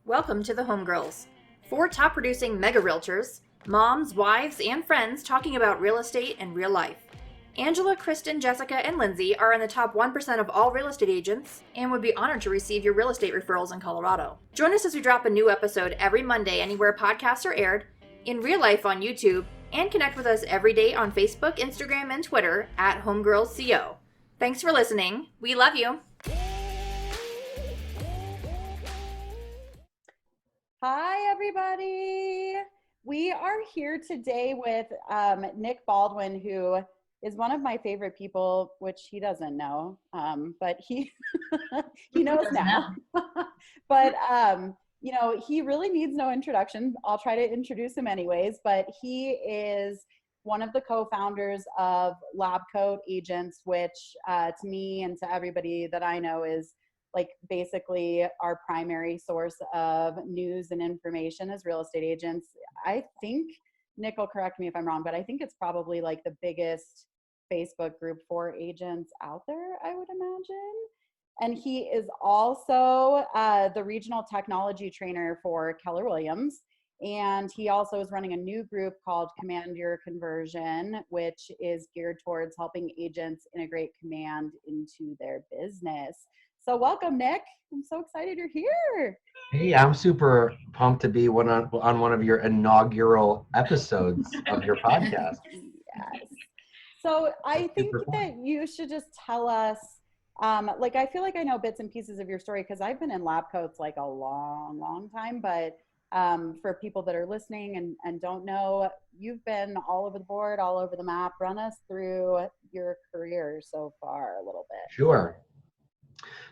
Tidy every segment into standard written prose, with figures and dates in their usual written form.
Welcome to the HOMEgirls. Four top producing mega realtors, moms, wives, and friends talking about real estate and real life. Angela, Kristen, Jessica, and Lindsay are in the top 1% of all real estate agents and would be honored to receive your real estate referrals in Colorado. Join us as we drop a new episode every Monday anywhere podcasts are aired, in real life on YouTube, and connect with us every day on Facebook, Instagram, and Twitter at HOMEgirlsCO. Thanks for listening. We love you. Hi, everybody. We are here today with Nick Baldwin, who is one of my favorite people, which he doesn't know, but he he knows now. But you know, he really needs no introduction. I'll try to introduce him anyways. But he is one of the co-founders of Lab Coat Agents, which to me and to everybody that I know is like basically our primary source of news and information as real estate agents. I think, Nick will correct me if I'm wrong, but I think it's probably like the biggest Facebook group for agents out there, I would imagine. And he is also the regional technology trainer for Keller Williams. And he also is running a new group called Command Your Conversion, which is geared towards helping agents integrate command into their business. So welcome, Nick. I'm so excited you're here. Hey, I'm super pumped to be on one of your inaugural episodes of your podcast. Yes. So I think that you should just tell us, like, I feel like I know bits and pieces of your story because I've been in lab coats like a long time, but for people that are listening and don't know, you've been all over the board, all over the map. Run us through your career so far a little bit. Sure.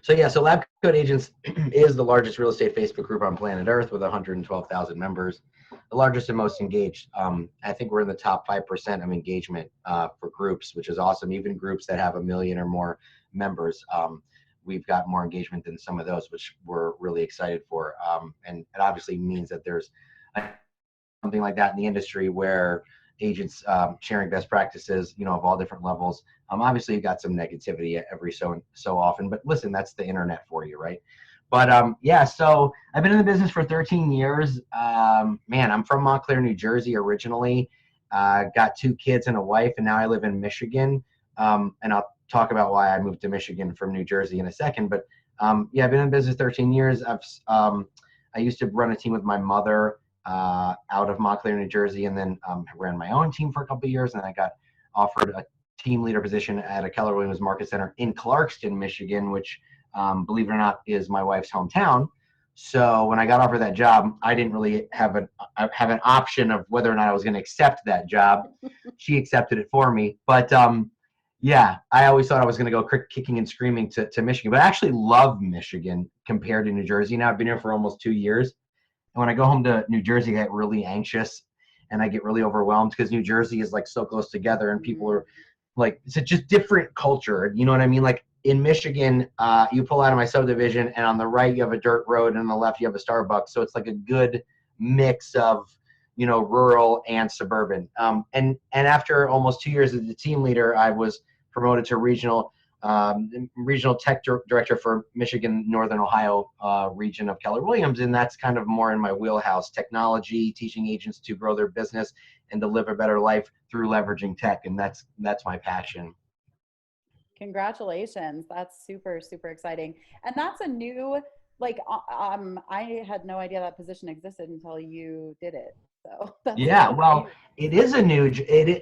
So Lab Coat Agents is the largest real estate Facebook group on planet Earth with 112,000 members, the largest and most engaged. I think we're in the top 5% of engagement for groups, which is awesome. Even groups that have 1 million or more members, we've got more engagement than some of those, which we're really excited for. And it obviously means that there's something like that in the industry where agents sharing best practices, of all different levels. Obviously, you've got some negativity every so often, but listen, that's the internet for you, right? But yeah, so I've been in the business for 13 years. Man, I'm from Montclair, New Jersey originally. Got 2 kids and a wife, and now I live in Michigan. And I'll talk about why I moved to Michigan from New Jersey in a second. But yeah, I've been in business 13 years. I used to run a team with my mother out of Montclair, New Jersey, and then ran my own team for a couple of years, and I got offered a team leader position at a Keller Williams Market Center in Clarkston, Michigan, which, believe it or not, is my wife's hometown. So when I got offered that job, I didn't really have an option of whether or not I was going to accept that job. She accepted it for me. But yeah, I always thought I was going to go kicking and screaming to Michigan, but I actually love Michigan compared to New Jersey. Now I've been here for almost 2 years. And when I go home to New Jersey, I get really anxious and I get really overwhelmed because New Jersey is like so close together and people are like, it's a just different culture. You know what I mean? Like in Michigan, you pull out of my subdivision and on the right you have a dirt road and on the left you have a Starbucks. So it's like a good mix of, rural and suburban. And after almost 2 years as the team leader, I was promoted to regional tech director for Michigan, Northern Ohio region of Keller Williams. And that's kind of more in my wheelhouse, technology, teaching agents to grow their business and to live a better life through leveraging tech. And that's my passion. Congratulations. That's super, super exciting. And that's a new, like, I had no idea that position existed until you did it. So that's yeah, well, it is a new,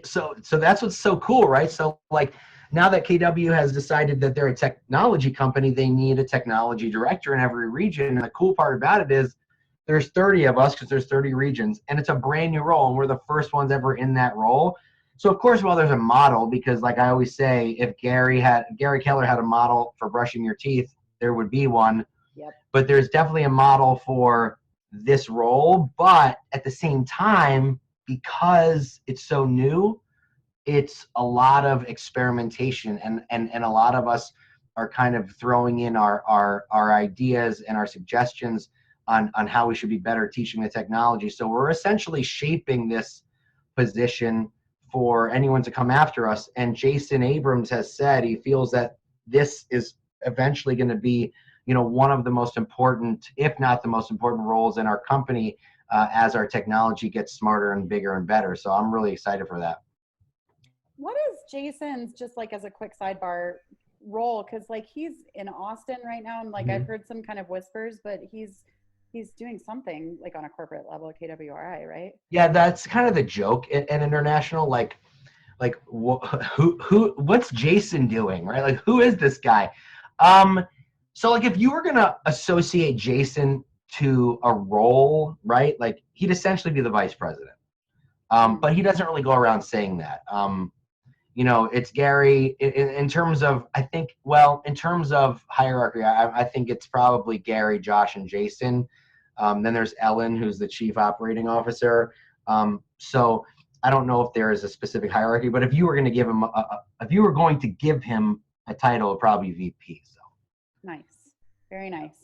so that's what's so cool, right? So like, now that KW has decided that they're a technology company, they need a technology director in every region. And the cool part about it is there's 30 of us because there's 30 regions, and it's a brand new role, and we're the first ones ever in that role. So of course, while there's a model, because like I always say, if Gary Keller had a model for brushing your teeth, there would be one. Yep. But there's definitely a model for this role. But at the same time, because it's so new, it's a lot of experimentation, and a lot of us are kind of throwing in our ideas and our suggestions on how we should be better teaching the technology. So we're essentially shaping this position for anyone to come after us. And Jason Abrams has said he feels that this is eventually going to be one of the most important, if not the most important roles in our company as our technology gets smarter and bigger and better. So I'm really excited for that. What is Jason's, just like as a quick sidebar, role? Because like he's in Austin right now, and like I've heard some kind of whispers, but he's doing something like on a corporate level at KWRI, right? Yeah, that's kind of the joke at international. Like what's Jason doing, right? Like, who is this guy? So like if you were gonna associate Jason to a role, right? Like he'd essentially be the vice president. But he doesn't really go around saying that. It's Gary in terms of, I think, in terms of hierarchy, I think it's probably Gary, Josh, and Jason. Then there's Ellen, who's the chief operating officer. So I don't know if there is a specific hierarchy, but if you were going to give him a title, it'd probably be VP. So nice, very nice.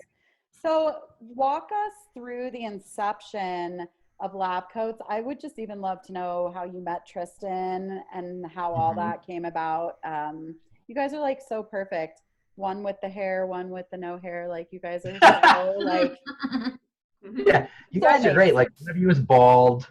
So walk us through the inception of Lab Coats. I would just even love to know how you met Tristan and how all that came about. You guys are like so perfect. One with the hair, one with the no hair. Like you guys are so like. Yeah, you guys are great. Like one of you is bald.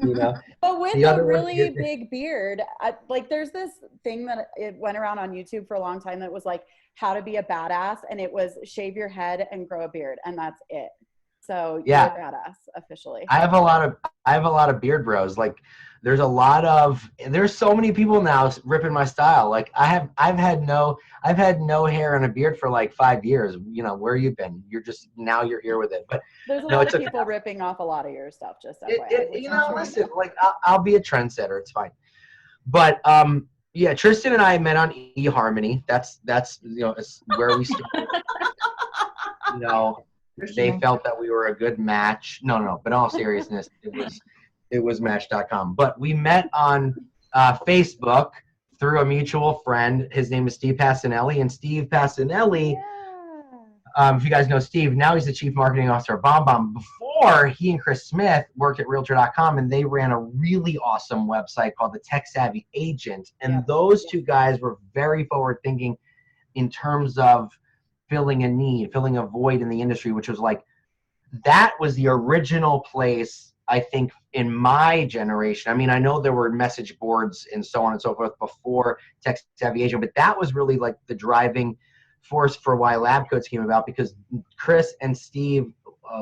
But with a really big beard, like there's this thing that it went around on YouTube for a long time that was like how to be a badass, and it was shave your head and grow a beard, and that's it. So you're a badass officially. I have a lot of beard bros. Like there's so many people now ripping my style. Like I've had no hair and a beard for like 5 years. Where you been? Now you're here with it. But there's a lot of people ripping off a lot of your stuff. Just FYI, listen, like I'll be a trendsetter. It's fine. But yeah, Tristan and I met on eHarmony. That's where we started. They felt that we were a good match. No, but in all seriousness, it was Match.com. But we met on Facebook through a mutual friend. His name is Steve Passanelli. And Steve Passanelli, if you guys know Steve, now he's the chief marketing officer of BombBomb. Before, he and Chris Smith worked at Realtor.com, and they ran a really awesome website called the Tech Savvy Agent. And those two guys were very forward thinking in terms of filling a need, filling a void in the industry, which was like, that was the original place, I think, in my generation. I mean, I know there were message boards and so on and so forth before Tech Savvy Agent, but that was really like the driving force for why Lab Coats came about, because Chris and Steve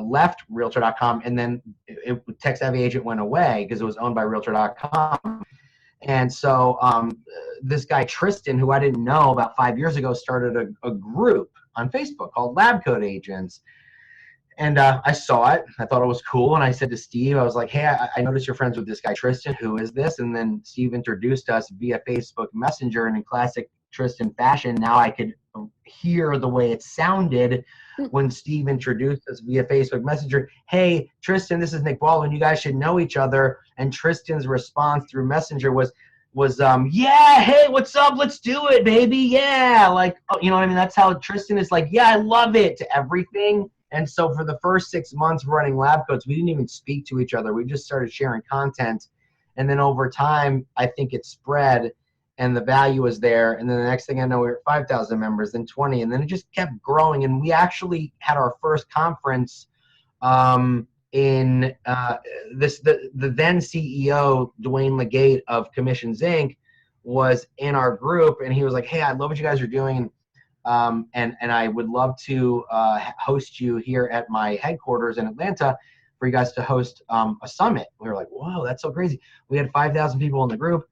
left Realtor.com, and then Tech Savvy Agent went away because it was owned by Realtor.com. And so this guy, Tristan, who I didn't know about 5 years ago, started a group on Facebook called Lab Coat Agents. And I saw it. I thought it was cool. And I said to Steve, I was like, hey, I noticed you're friends with this guy, Tristan. Who is this? And then Steve introduced us via Facebook Messenger. And in classic Tristan fashion, now I could hear the way it sounded when Steve introduced us via Facebook Messenger. Hey, Tristan, this is Nick Baldwin. You guys should know each other. And Tristan's response through Messenger was yeah, hey, what's up? Let's do it, baby. Yeah. Like, you know what I mean? That's how Tristan is like, yeah, I love it, to everything. And so for the first 6 months running Lab Coats, we didn't even speak to each other. We just started sharing content. And then over time, I think it spread and the value was there. And then the next thing I know, we were at 5,000 members, then 20, and then it just kept growing. And we actually had our first conference in the then CEO, Dwayne Legate of Commissions Inc., was in our group. And he was like, hey, I love what you guys are doing. And I would love to host you here at my headquarters in Atlanta for you guys to host a summit. We were like, whoa, that's so crazy. We had 5,000 people in the group,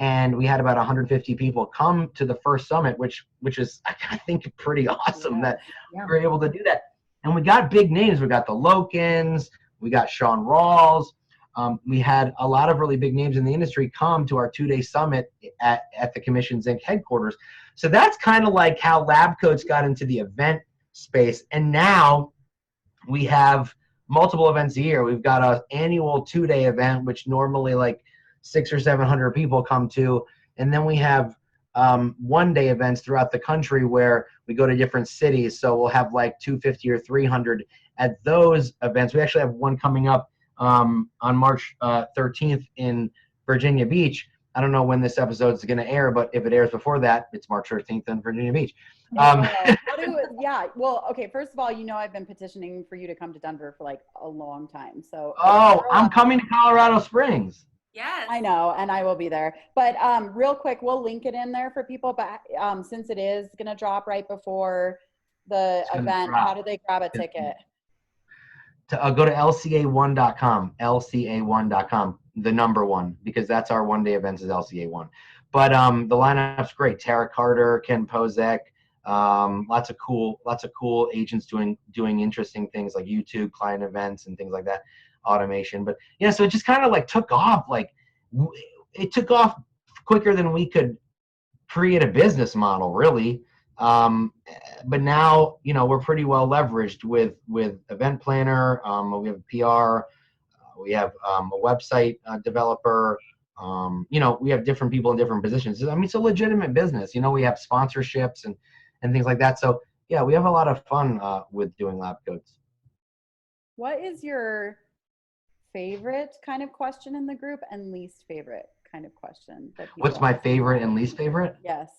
and we had about 150 people come to the first summit, which is, I think, pretty awesome that we were able to do that. And we got big names. We got the Lokins. We got Sean Rawls. We had a lot of really big names in the industry come to our 2-day summit at the Commissions Inc. headquarters. So that's kind of like how Lab Coats got into the event space. And now we have multiple events a year. We've got an annual 2-day event, which normally like 600 or 700 people come to. And then we have 1-day events throughout the country where we go to different cities. So we'll have like 250 or 300 at those events. We actually have one coming up on March 13th in Virginia Beach. I don't know when this episode is going to air, but if it airs before that, it's March 13th in Virginia Beach. Um, Yeah. Well, okay. First of all, I've been petitioning for you to come to Denver for like a long time. So oh, I'm coming to Colorado Springs. Yes. I know, and I will be there. But real quick, we'll link it in there for people. But since it is going to drop right before the event, how do they grab a ticket? Go to lca1.com, lca1.com, the number one, because that's our one-day events is LCA1. But the lineup's great. Tara Carter, Ken Pozek, lots of cool agents doing interesting things like YouTube client events and things like that, automation. But yeah, so it just kind of like took off. Like it took off quicker than we could create a business model, really. But now, we're pretty well leveraged with event planner. We have PR, we have a website developer. We have different people in different positions. I mean, it's a legitimate business. We have sponsorships and things like that. So yeah, we have a lot of fun with doing lab coats. What is your favorite kind of question in the group and least favorite kind of question? What's my favorite and least favorite? Yes.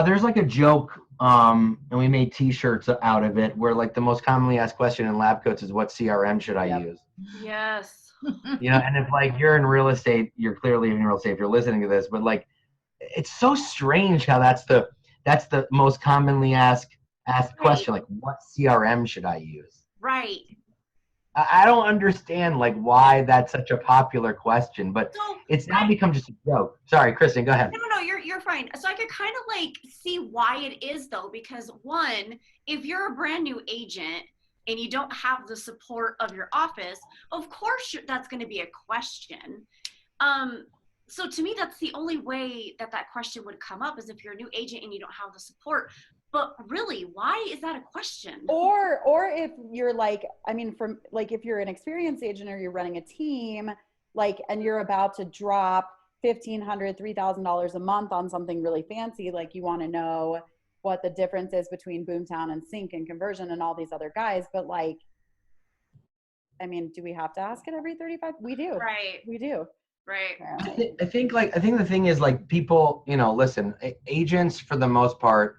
There's like a joke, and we made T-shirts out of it, where like the most commonly asked question in lab coats is, "What CRM should I use?" Yes. And if like you're in real estate, you're clearly in real estate if you're listening to this, but like it's so strange how that's the most commonly asked question, like, what CRM should I use? Right. I don't understand like why that's such a popular question, but it's now become just a joke. Sorry, Kristen, go ahead. No, you're fine. So I could kind of like see why it is though, because one, if you're a brand new agent and you don't have the support of your office, of course that's going to be a question. So to me, that's the only way that question would come up, is if you're a new agent and you don't have the support. But really, why is that a question? Or if you're like, if you're an experienced agent or you're running a team, like, and you're about to drop $1,500, $3,000 a month on something really fancy, like you want to know what the difference is between Boomtown and Sync and Conversion and all these other guys. But like, do we have to ask it every 35? We do. Right. We do. Right. I think the thing is like people, listen, agents for the most part,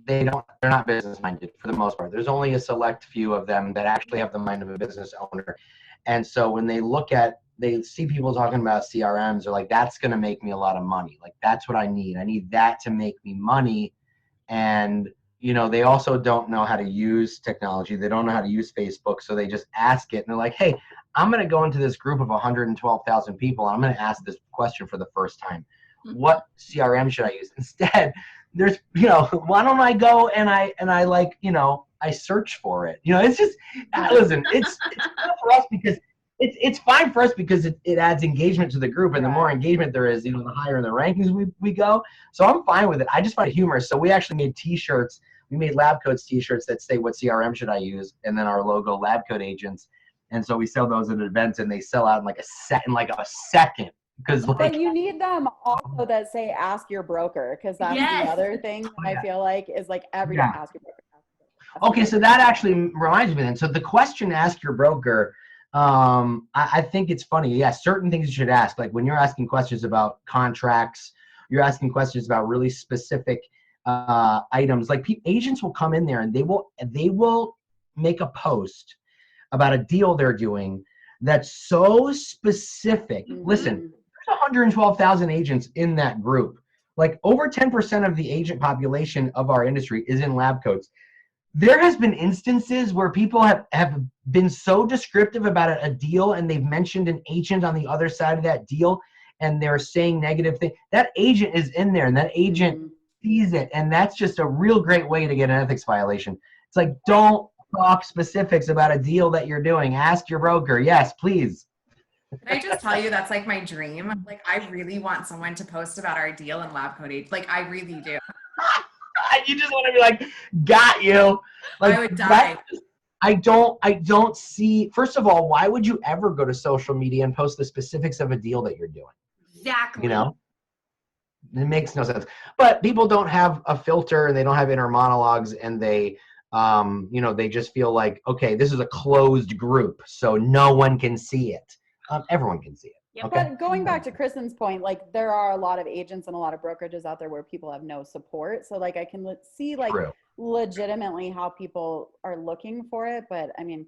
they're not business minded for the most part. There's only a select few of them that actually have the mind of a business owner. And so when they see people talking about CRMs, they're like, that's going to make me a lot of money. Like, that's what I need. I need that to make me money. And, they also don't know how to use technology. They don't know how to use Facebook. So they just ask it and they're like, hey, I'm going to go into this group of 112,000 people. And I'm going to ask this question for the first time. What CRM should I use? Instead, there's, why don't I go and I like, I search for it. It's just, listen, it's not for us because it's fine for us because it adds engagement to the group, and the more engagement there is, the higher in the rankings we go. So I'm fine with it. I just find it humorous. So we actually made T-shirts. We made lab coats T-shirts that say, "What CRM should I use?" and then our logo, Lab Coat Agents. And so we sell those at events, and they sell out in like a second. But you need them also that say "Ask your broker," because that's the other thing I feel like is like every ask your broker. Okay, so that actually reminds me then. So the question, "Ask your broker," I think it's funny. Yeah, certain things you should ask. Like when you're asking questions about contracts, you're asking questions about really specific items. Like agents will come in there and they will make a post about a deal they're doing that's so specific. Mm-hmm. Listen, there's 112,000 agents in that group. Like over 10% of the agent population of our industry is in lab coats. There has been instances where people have been so descriptive about a deal and they've mentioned an agent on the other side of that deal and they're saying negative things. That agent is in there and that agent sees it, and that's just a real great way to get an ethics violation. It's like, don't talk specifics about a deal that you're doing. Ask your broker. Yes, please. Can I just tell you that's like my dream? Like, I really want someone to post about our deal in Lab Coat Age. Like, I really do. You just want to be like, got you. Like, I would die. I don't see, first of all, why would you ever go to social media and post the specifics of a deal that you're doing? Exactly. It makes no sense. But people don't have a filter and they don't have inner monologues, and they they just feel like, okay, this is a closed group, so no one can see it. Everyone can see it. Yep. Okay. But going back to Kristen's point, like there are a lot of agents and a lot of brokerages out there where people have no support. So like I can see like True. legitimately how people are looking for it. But I mean,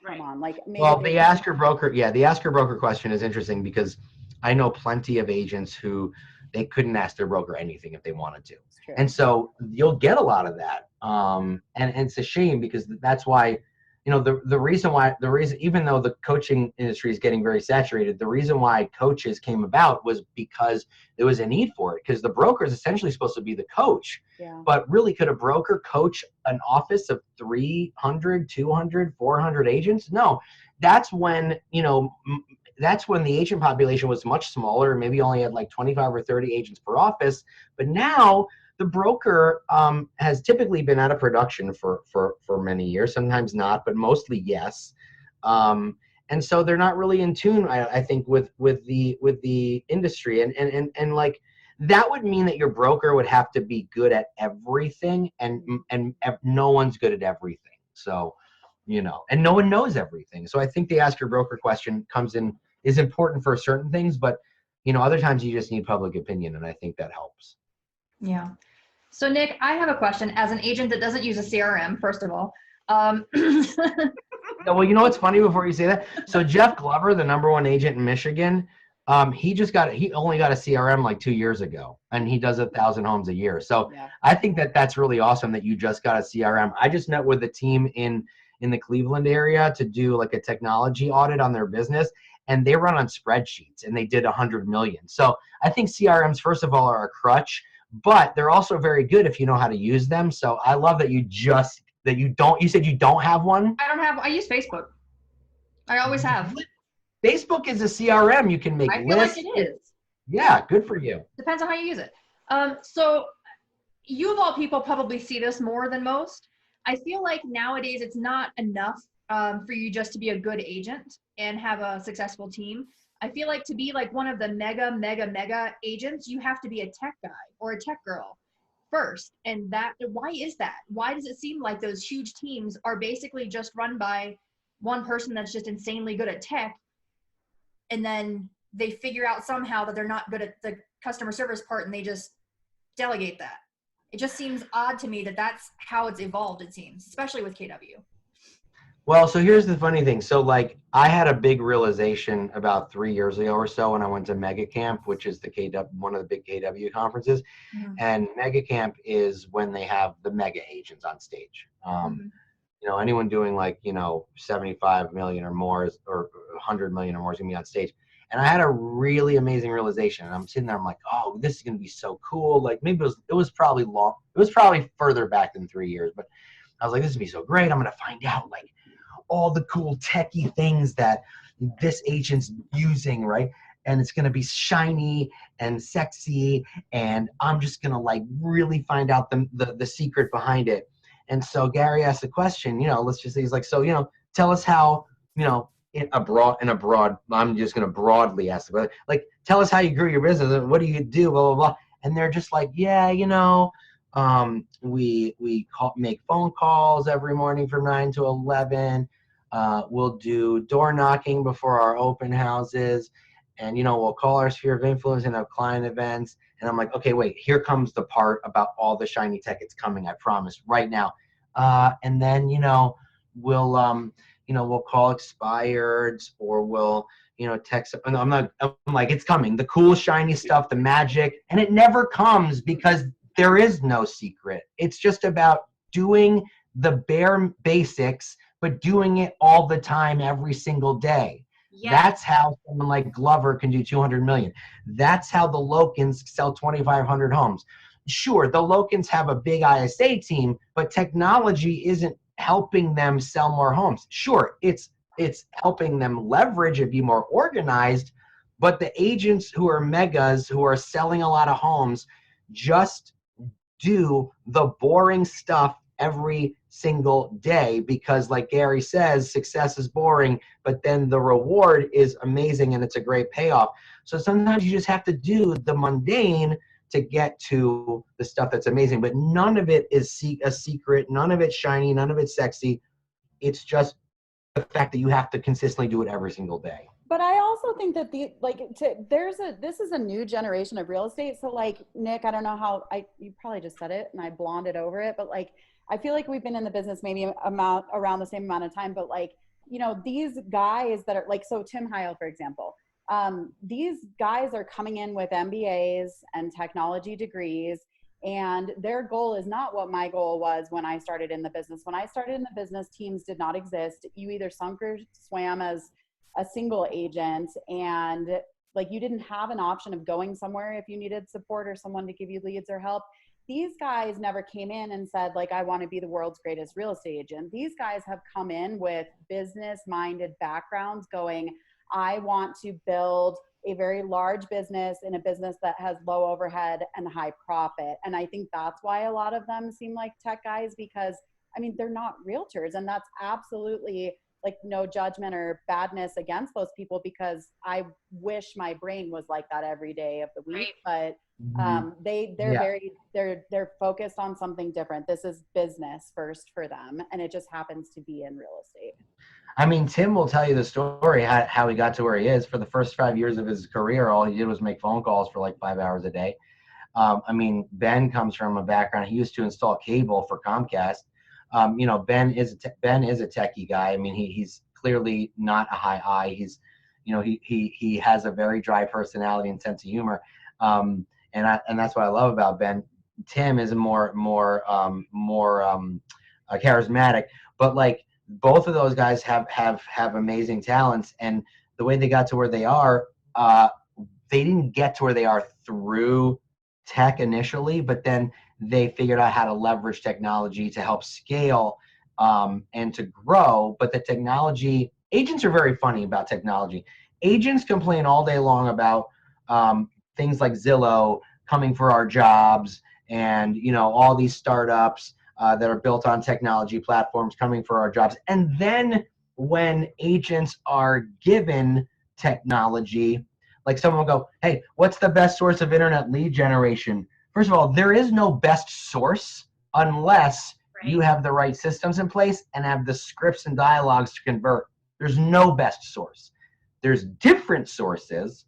come on, like maybe Well, the ask your broker, the ask your broker question is interesting because I know plenty of agents who they couldn't ask their broker anything if they wanted to. It's true. And so you'll get a lot of that. And it's a shame because that's why, the reason, even though the coaching industry is getting very saturated, the reason why coaches came about was because there was a need for it, because the broker is essentially supposed to be the coach. Yeah. But really, could a broker coach an office of 300, 200, 400 agents? No. That's when, that's when the agent population was much smaller, maybe only had like 25 or 30 agents per office. But now the broker has typically been out of production for many years, sometimes not, but mostly yes. And so they're not really in tune, I think, with the industry. And like, that would mean that your broker would have to be good at everything, and no one's good at everything. So, and no one knows everything. So I think the ask your broker question is important for certain things, but other times you just need public opinion, and I think that helps. Yeah. So Nick, I have a question as an agent that doesn't use a CRM, first of all. Well, you know what's funny before you say that? So Jeff Glover, the #1 agent in Michigan, he only got a CRM like 2 years ago, and he does 1,000 homes a year. So Yeah. I think that's really awesome that you just got a CRM. I just met with a team in the Cleveland area to do like a technology audit on their business, and they run on spreadsheets, and they did 100 million. So I think CRMs, first of all, are a crutch, but they're also very good if you know how to use them. So I love that you said you don't have one. I use Facebook. I always have. Facebook is a CRM. You can make I feel lists. like it is. Yeah, good for you. Depends on how you use it. So you of all people probably see this more than most. I feel like nowadays it's not enough for you just to be a good agent and have a successful team. I feel like to be like one of the mega agents, you have to be a tech guy or a tech girl first. And why is that? Why does it seem like those huge teams are basically just run by one person that's just insanely good at tech, and then they figure out somehow that they're not good at the customer service part and they just delegate that? It just seems odd to me that that's how it's evolved, it seems, especially with KW. Well, so here's the funny thing. So like I had a big realization about 3 years ago or so when I went to Mega Camp, which is one of the big KW conferences. Mm-hmm. And Mega Camp is when they have the mega agents on stage. Anyone doing like, 75 million or more or 100 million or more is gonna be on stage. And I had a really amazing realization. And I'm sitting there, I'm like, oh, this is gonna be so cool. Like maybe it was probably long. It was probably further back than 3 years, but I was like, this is gonna be so great. I'm gonna find out like all the cool techie things that this agent's using, right? And it's gonna be shiny and sexy, and I'm just gonna like really find out the secret behind it. And so Gary asked the question, let's just say he's like, so tell us how, in a broad, I'm just gonna broadly ask the question, like, tell us how you grew your business and what do you do, blah blah blah. And they're just like, yeah, we make phone calls every morning from 9 to 11. We'll do door knocking before our open houses, and we'll call our sphere of influence and have client events. And I'm like, okay, wait, here comes the part about all the shiny tech. It's coming, I promise, right now. And then we'll call expireds, or we'll text. And I'm like, it's coming, the cool shiny stuff, the magic, and it never comes because there is no secret. It's just about doing the bare basics, but doing it all the time, every single day. Yeah. That's how someone like Glover can do 200 million. That's how the Lokins sell 2,500 homes. Sure, the Lokins have a big ISA team, but technology isn't helping them sell more homes. Sure, it's helping them leverage and be more organized, but the agents who are megas, who are selling a lot of homes, just do the boring stuff every single day, because like Gary says, success is boring, but then the reward is amazing and it's a great payoff. So sometimes you just have to do the mundane to get to the stuff that's amazing, but none of it is a secret, none of it's shiny, none of it's sexy. It's just the fact that you have to consistently do it every single day. But I also think that this is a new generation of real estate. So like Nick, I don't know how you probably just said it and I blonded over it, but like I feel like we've been in the business maybe around the same amount of time, but like, you know, these guys that are like, so Tim Heil, for example, these guys are coming in with MBAs and technology degrees, and their goal is not what my goal was when I started in the business. When I started in the business, teams did not exist. You either sunk or swam as a single agent, and like you didn't have an option of going somewhere if you needed support or someone to give you leads or help. These guys never came in and said like, I want to be the world's greatest real estate agent. These guys have come in with business minded backgrounds going, I want to build a very large business in a business that has low overhead and high profit. And I think that's why a lot of them seem like tech guys, because I mean, they're not realtors, and that's absolutely like no judgment or badness against those people, because I wish my brain was like that every day of the week. But they're focused on something different. This is business first for them, and it just happens to be in real estate. I mean, Tim will tell you the story how he got to where he is. For the first 5 years of his career, all he did was make phone calls for like 5 hours a day. I mean, Ben comes from a background. He used to install cable for Comcast. You know, Ben is a techie guy. I mean, he's clearly not a high I. He's, you know, he has a very dry personality and sense of humor. And that's what I love about Ben. Tim is more charismatic, but like both of those guys have amazing talents, and the way they got to where they are, they didn't get to where they are through tech initially, but then they figured out how to leverage technology to help scale and to grow. But the technology, agents are very funny about technology. Agents complain all day long about things like Zillow coming for our jobs, and you know, all these startups that are built on technology platforms coming for our jobs. And then when agents are given technology, like someone will go, hey, what's the best source of internet lead generation? First of all, there is no best source unless you have the right systems in place and have the scripts and dialogues to convert. There's no best source. There's different sources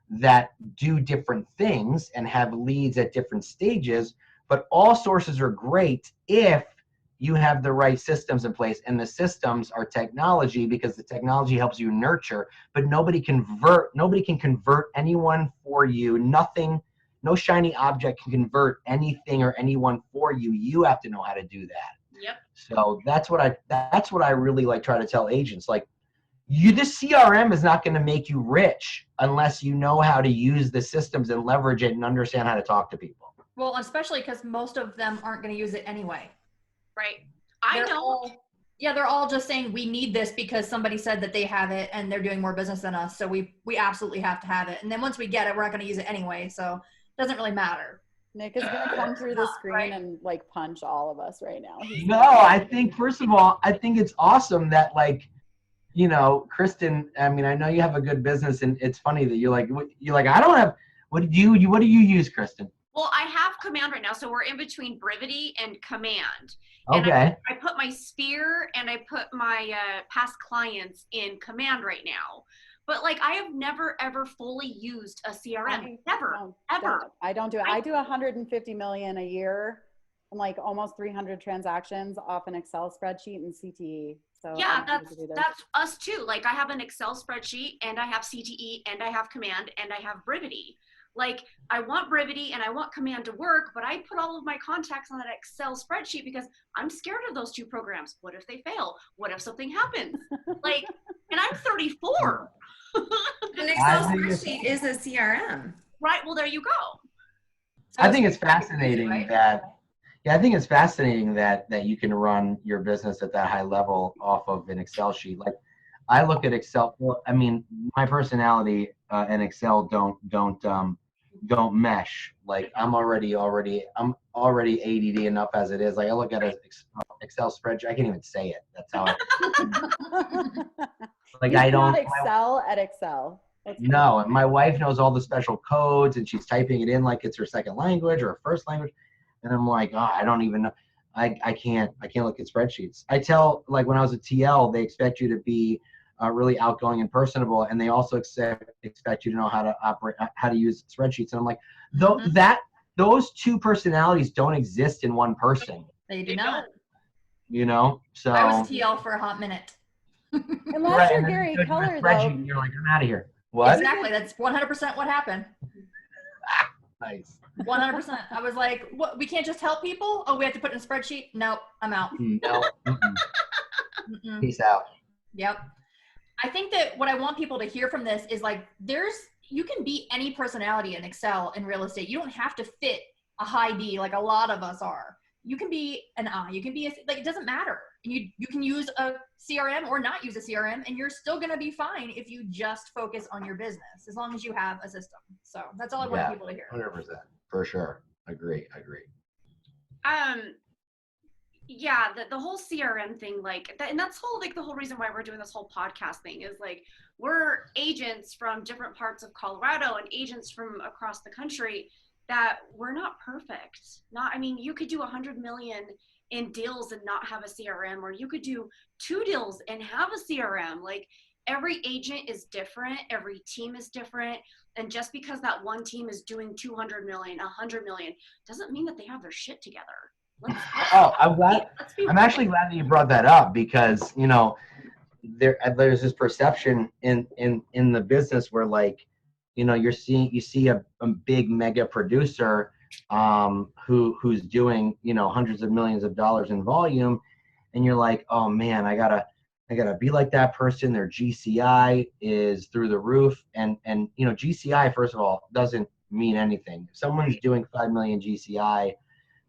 that do different things and have leads at different stages, but all sources are great if you have the right systems in place, and the systems are technology, because the technology helps you nurture, but nobody can convert anyone for you. Nothing, no shiny object can convert anything or anyone for you. You have to know how to do that. Yep. So that's what I really like try to tell agents. Like, this CRM is not going to make you rich unless you know how to use the systems and leverage it and understand how to talk to people. Well, especially because most of them aren't going to use it anyway. Right. They're all just saying we need this because somebody said that they have it and they're doing more business than us, so we absolutely have to have it. And then once we get it, we're not going to use it anyway, so it doesn't really matter. Nick is going to come through the screen and like punch all of us right now. No, I think first of all, I think it's awesome that, like, you know, Kristen, I mean, I know you have a good business, and it's funny that you're like, I don't have, what do you use, Kristen? Well, I have Command right now, so we're in between Brevity and Command. Okay. And I put my Sphere and I put my past clients in Command right now. But like, I have never ever fully used a CRM. Ever. I don't do it. I do 150 million a year and like almost 300 transactions off an Excel spreadsheet and CTE. So yeah, that's us too. Like, I have an Excel spreadsheet, and I have CTE, and I have Command, and I have Brevity. Like, I want Brevity and I want Command to work, but I put all of my contacts on that Excel spreadsheet because I'm scared of those two programs. What if they fail? What if something happens? Like, and I'm 34. An Excel spreadsheet is a CRM. Right. Well, there you go. So I think it's fascinating that you can run your business at that high level off of an Excel sheet. Like, I look at Excel. Well, I mean, my personality and Excel don't mesh. Like, I'm already ADD enough as it is. Like, I look at an Excel spreadsheet. I can't even say it. That's how like, you I don't excel at Excel. No, and my wife knows all the special codes, and she's typing it in like it's her second language or her first language. And I'm like, oh, I don't even know. I can't look at spreadsheets. I tell, like, when I was at TL, they expect you to be really outgoing and personable, and they also expect you to know how to operate, how to use spreadsheets. And I'm like, those two personalities don't exist in one person. They do not. You know, so I was TL for a hot minute. Unless you're Gary Keller, though. You're like, I'm out of here. What? Exactly. That's 100% what happened. Nice. 100%. I was like, what? We can't just help people? Oh, we have to put in a spreadsheet? Nope, I'm out. No. Peace out. Yep. I think that what I want people to hear from this is like, you can be any personality and excel in real estate. You don't have to fit a high D like a lot of us are. You can be an I, you can be like, it doesn't matter. And you can use a CRM or not use a CRM, and you're still going to be fine if you just focus on your business, as long as you have a system. So that's all I want people to hear. 100%. For sure. Agree. Yeah, the whole CRM thing, like, and that's the whole reason why we're doing this whole podcast thing is like, we're agents from different parts of Colorado and agents from across the country that we're not perfect. I mean, you could do 100 million in deals and not have a CRM, or you could do 2 deals and have a CRM. Like, every agent is different. Every team is different. And just because that one team is doing 200 million, 100 million, doesn't mean that they have their shit together. I'm actually glad that you brought that up, because, you know, there's this perception in the business where, like, you know, you see a big mega producer who's doing, you know, hundreds of millions of dollars in volume, and you're like, oh man, I gotta be like that person. Their GCI is through the roof, and you know, GCI, first of all, doesn't mean anything. If someone's doing 5 million GCI,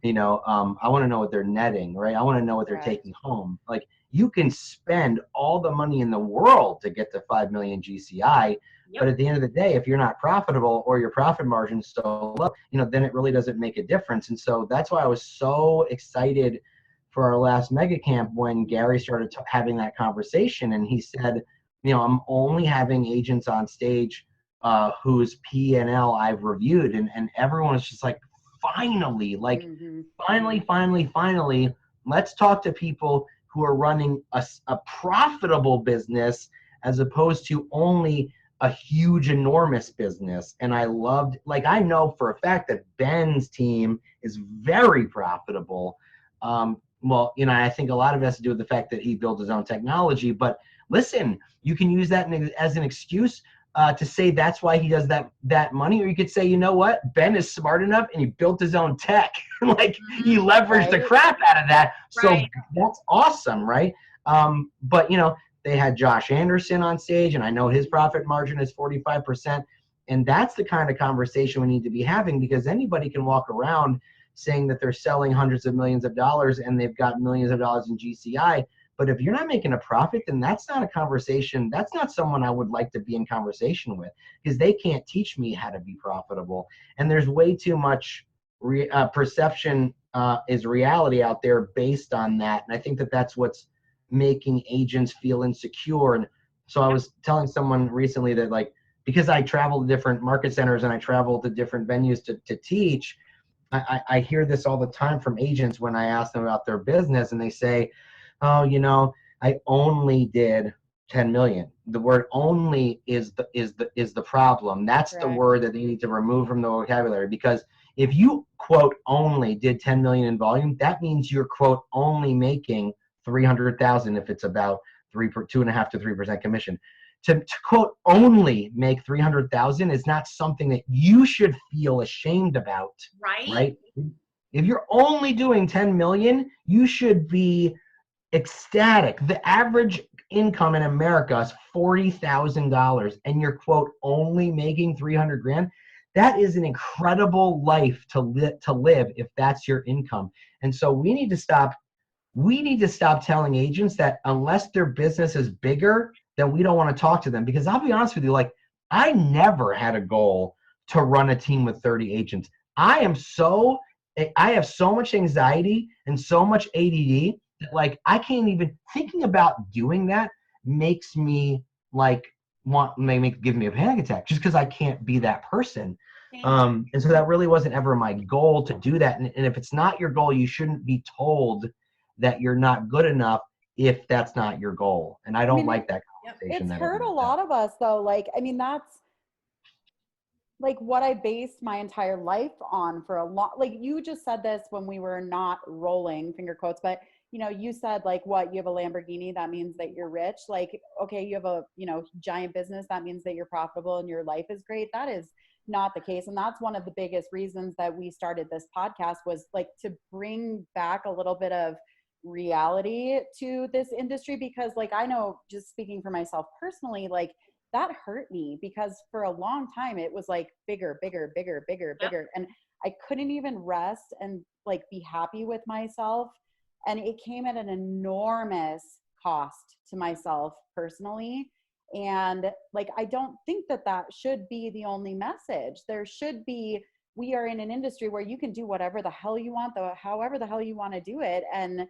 you know, I want to know what they're netting, right? I want to know what they're taking home. Like, you can spend all the money in the world to get to 5 million GCI. Yep. But at the end of the day, if you're not profitable or your profit margin's so low, you know, then it really doesn't make a difference. And so that's why I was so excited for our last mega camp when Gary started having that conversation, and he said, you know, I'm only having agents on stage whose P&L I've reviewed, and everyone was just like, finally, like, finally, let's talk to people who are running a profitable business as opposed to only a huge, enormous business. And I loved, like, I know for a fact that Ben's team is very profitable. Well, you know, I think a lot of it has to do with the fact that he built his own technology, but listen, you can use that as an excuse to say that's why he does that money. Or you could say, you know what, Ben is smart enough and he built his own tech. Like, he leveraged the crap out of that. So that's awesome, right? But, you know, they had Josh Anderson on stage, and I know his profit margin is 45%. And that's the kind of conversation we need to be having, because anybody can walk around saying that they're selling hundreds of millions of dollars and they've got millions of dollars in GCI. But if you're not making a profit, then that's not a conversation. That's not someone I would like to be in conversation with, because they can't teach me how to be profitable. And there's way too much perception is reality out there based on that. And I think that that's what's making agents feel insecure. And so I was telling someone recently that, like, because I travel to different market centers and I travel to different venues to teach, I hear this all the time from agents when I ask them about their business, and they say, oh, you know, I only did 10 million. The word only is the problem. That's the word that they need to remove from the vocabulary, because if you, quote, only did 10 million in volume, that means you're, quote, only making 300,000 if it's about 2.5 to 3% commission. To quote only make 300,000 is not something that you should feel ashamed about. Right? If you're only doing 10 million, you should be ecstatic. The average income in America is $40,000, and you're, quote, only making 300 grand. That is an incredible life to live if that's your income. And so we need to stop telling agents that unless their business is bigger, then we don't want to talk to them. Because I'll be honest with you, like, I never had a goal to run a team with 30 agents. I have so much anxiety and so much ADD that, like, I can't even, thinking about doing that makes me like give me a panic attack, just because I can't be that person. And so that really wasn't ever my goal to do that. And if it's not your goal, you shouldn't be told that you're not good enough if that's not your goal. And I don't like that It's that hurt a everyone's lot got. of us though. Like, I mean, that's like what I based my entire life on for a lot. Like you just said this when we were not rolling, finger quotes, but you know, you said like what, you have a Lamborghini, that means that you're rich. Like, okay, you have a, you know, giant business, that means that you're profitable and your life is great. That is not the case. And that's one of the biggest reasons that we started this podcast, was like to bring back a little bit of reality to this industry. Because like, I know, just speaking for myself personally, like that hurt me, because for a long time it was like bigger, bigger, bigger, bigger, Yep. bigger. And I couldn't even rest and like be happy with myself. And it came at an enormous cost to myself personally. And like, I don't think that that should be the only message. There should be, we are in an industry where you can do whatever the hell you want, though, however the hell you want to do it. And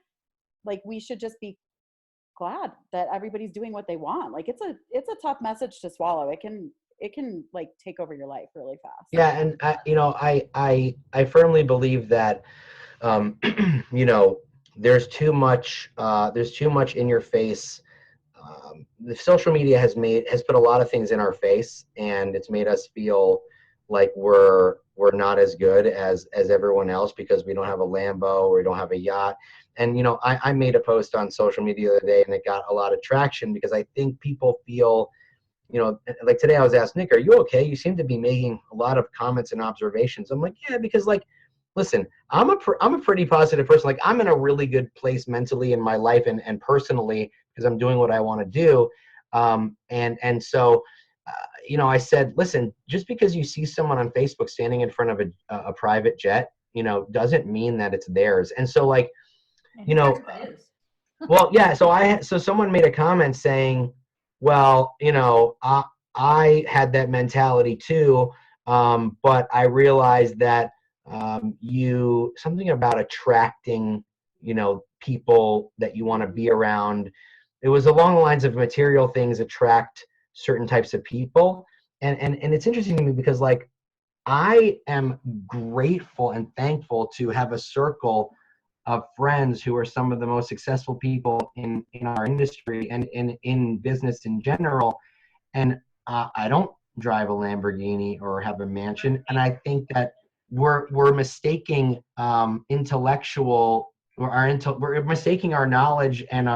like, we should just be glad that everybody's doing what they want. Like, it's a tough message to swallow. It can like take over your life really fast. Yeah, and I firmly believe that you know, there's too much in your face. The social media has put a lot of things in our face, and it's made us feel like we're not as good as everyone else because we don't have a Lambo or we don't have a yacht. And you know, I made a post on social media the other day, and it got a lot of traction because I think people feel, you know, like today I was asked, Nick, are you okay? You seem to be making a lot of comments and observations. I'm like, yeah, because like, listen, I'm a pretty positive person. Like, I'm in a really good place mentally in my life and personally, because I'm doing what I want to do. And so, you know, I said, listen, just because you see someone on Facebook standing in front of a private jet, you know, doesn't mean that it's theirs. And so like, And you who cares know, if it is? well, yeah. So someone made a comment saying, well, you know, I had that mentality too, but I realized that something about attracting, you know, people that you want to be around. It was along the lines of material things attract certain types of people, and it's interesting to me because like I am grateful and thankful to have a circle of friends who are some of the most successful people in our industry and in business in general. And I don't drive a Lamborghini or have a mansion. And I think that we're mistaking intellectual or we're mistaking our knowledge and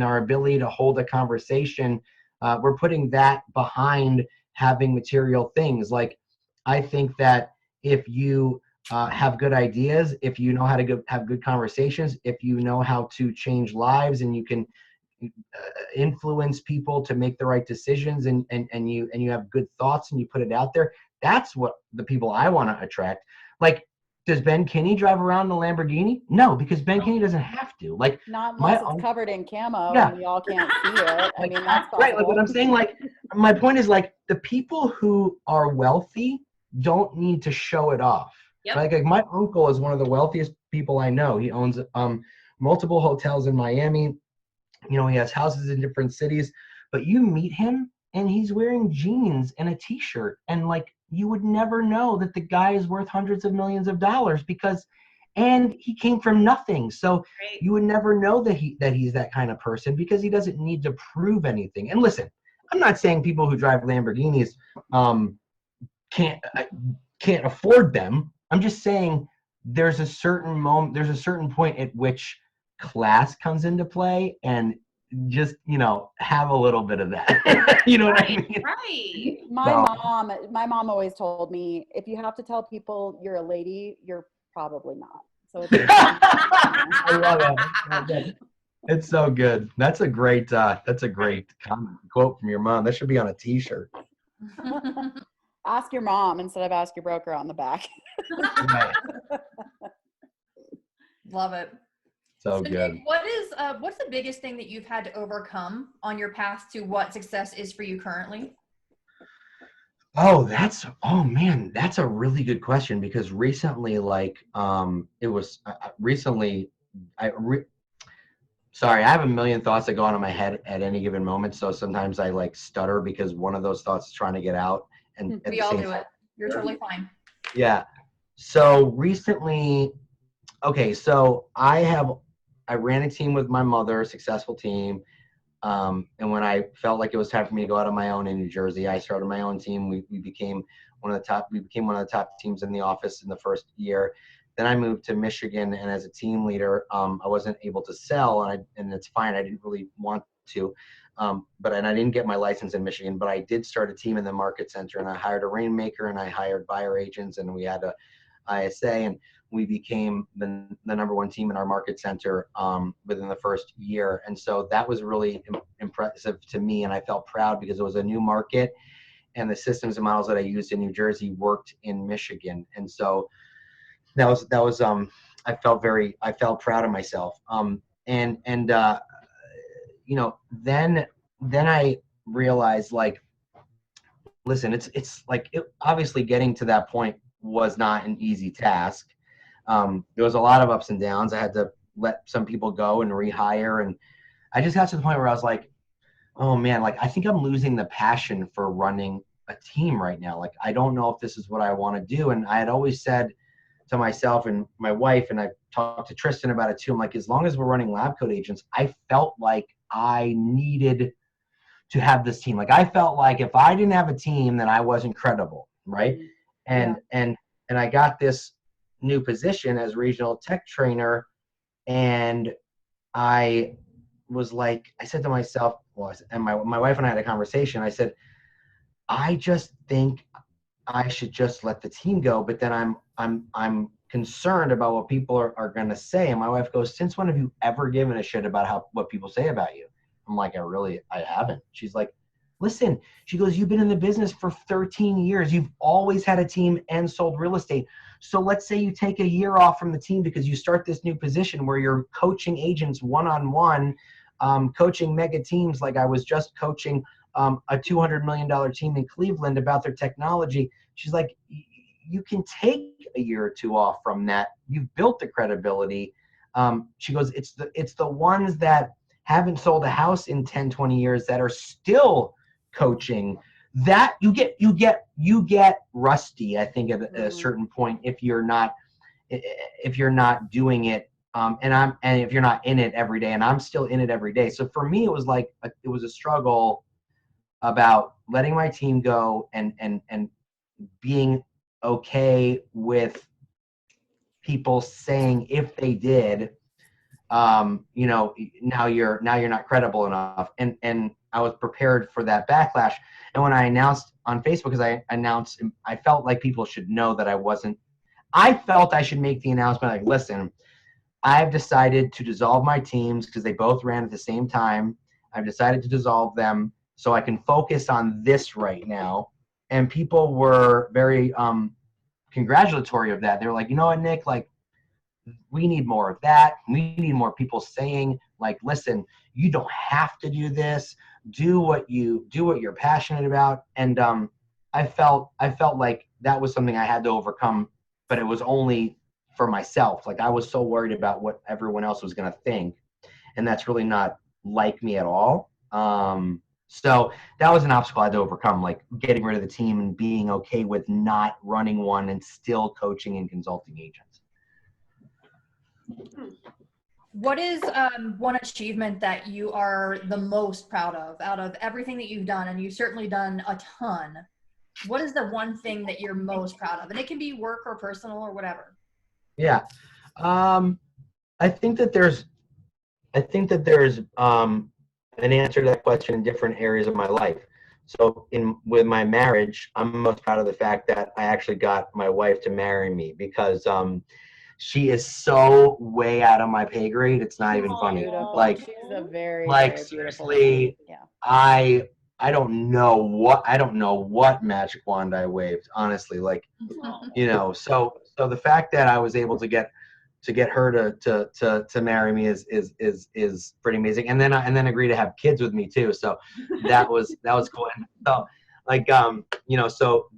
our ability to hold a conversation. We're putting that behind having material things. Like, I think that if you have good ideas, if you know how to have good conversations, if you know how to change lives, and you can influence people to make the right decisions, and you have good thoughts and you put it out there, that's what the people I want to attract. Like, does Ben Kinney drive around in a Lamborghini? No, because Ben Kinney doesn't have to. Like, Not my unless it's covered in camo yeah, and we all can't see it. I like, mean, that's right, like what possible. I'm saying, like, my point is, like, the people who are wealthy don't need to show it off. Yep. Like my uncle is one of the wealthiest people I know. He owns multiple hotels in Miami. You know, he has houses in different cities, but you meet him and he's wearing jeans and a t-shirt, and like, you would never know that the guy is worth hundreds of millions of dollars and he came from nothing. So Right. you would never know that he's that kind of person because he doesn't need to prove anything. And listen, I'm not saying people who drive Lamborghinis can't afford them. I'm just saying there's a certain point at which class comes into play, and just, you know, have a little bit of that. You know what I mean? Right. My mom always told me, if you have to tell people you're a lady, you're probably not. So it's I love it. It's so good. That's a great comment, quote from your mom. That should be on a t-shirt. ask your mom instead of ask your broker on the back. Right. Love it. So Nick, good. what's the biggest thing that you've had to overcome on your path to what success is for you currently? Oh, man, that's a really good question, because recently, like, it was recently, sorry, I have a million thoughts that go on in my head at any given moment. So sometimes I like stutter because one of those thoughts is trying to get out. And at We the all same do time, it. You're totally fine. yeah. So recently, okay, so I ran a team with my mother, a successful team. And when I felt like it was time for me to go out on my own in New Jersey, I started my own team. We became one of the top teams in the office in the first year. Then I moved to Michigan, and as a team leader, I wasn't able to sell, and it's fine. I didn't really want to, and I didn't get my license in Michigan, but I did start a team in the market center, and I hired a rainmaker, and I hired buyer agents, and we had a ISA, and we became the number one team in our market center within the first year. And so that was really impressive to me, and I felt proud because it was a new market, and the systems and models that I used in New Jersey worked in Michigan. And so that was I felt proud of myself. Then I realized, like, listen, it's like, obviously getting to that point was not an easy task. There was a lot of ups and downs. I had to let some people go and rehire, and I just got to the point where I was like, oh man, like, I think I'm losing the passion for running a team right now. Like, I don't know if this is what I want to do. And I had always said to myself and my wife, and I talked to Tristan about it too, I'm like, as long as we're running Lab Coat Agents, I felt like I needed to have this team. Like, I felt like if I didn't have a team, then I wasn't credible, right? And I got this new position as regional tech trainer, and I was like, I said to myself, and my wife and I had a conversation. I said, I just think I should just let the team go, but then I'm concerned about what people are going to say. And my wife goes, since when have you ever given a shit about what people say about you? I'm like, I haven't. She's like, listen, she goes, you've been in the business for 13 years. You've always had a team and sold real estate. So let's say you take a year off from the team because you start this new position where you're coaching agents one-on-one, coaching mega teams. Like, I was just coaching a $200 million team in Cleveland about their technology. She's like, you can take a year or two off from that. You've built the credibility. She goes, it's the ones that haven't sold a house in 10, 20 years that are still coaching, that you get rusty, I think, at a certain point if you're not doing it, and if you're not in it every day. And I'm still in it every day. So for me, it was like it was a struggle about letting my team go and being okay with people saying, if they did, now you're not credible enough. And I was prepared for that backlash. And when I announced on Facebook, because I felt like people should know that I felt I should make the announcement, like, listen, I've decided to dissolve my teams because they both ran at the same time. I've decided to dissolve them so I can focus on this right now. And people were very congratulatory of that. They were like, you know what, Nick, like, we need more of that. We need more people saying, like, listen, you don't have to do this. Do what you're passionate about. And I felt like that was something I had to overcome, but it was only for myself. Like, I was so worried about what everyone else was going to think, and that's really not like me at all. So that was an obstacle I had to overcome, like getting rid of the team and being okay with not running one and still coaching and consulting agents. What is one achievement that you are the most proud of out of everything that you've done? And you've certainly done a ton. What is the one thing that you're most proud of? And it can be work or personal or whatever. Yeah. I think that there's an answer to that question in different areas of my life. So with my marriage, I'm most proud of the fact that I actually got my wife to marry me, because she is so way out of my pay grade. It's not even funny. Beautiful. Like, she's a very, like, very beautiful seriously, woman. Yeah. I don't know what magic wand I waved, honestly. Like, so the fact that I was able to get her to marry me is pretty amazing. And then agree to have kids with me too. So that was cool. And so, like, so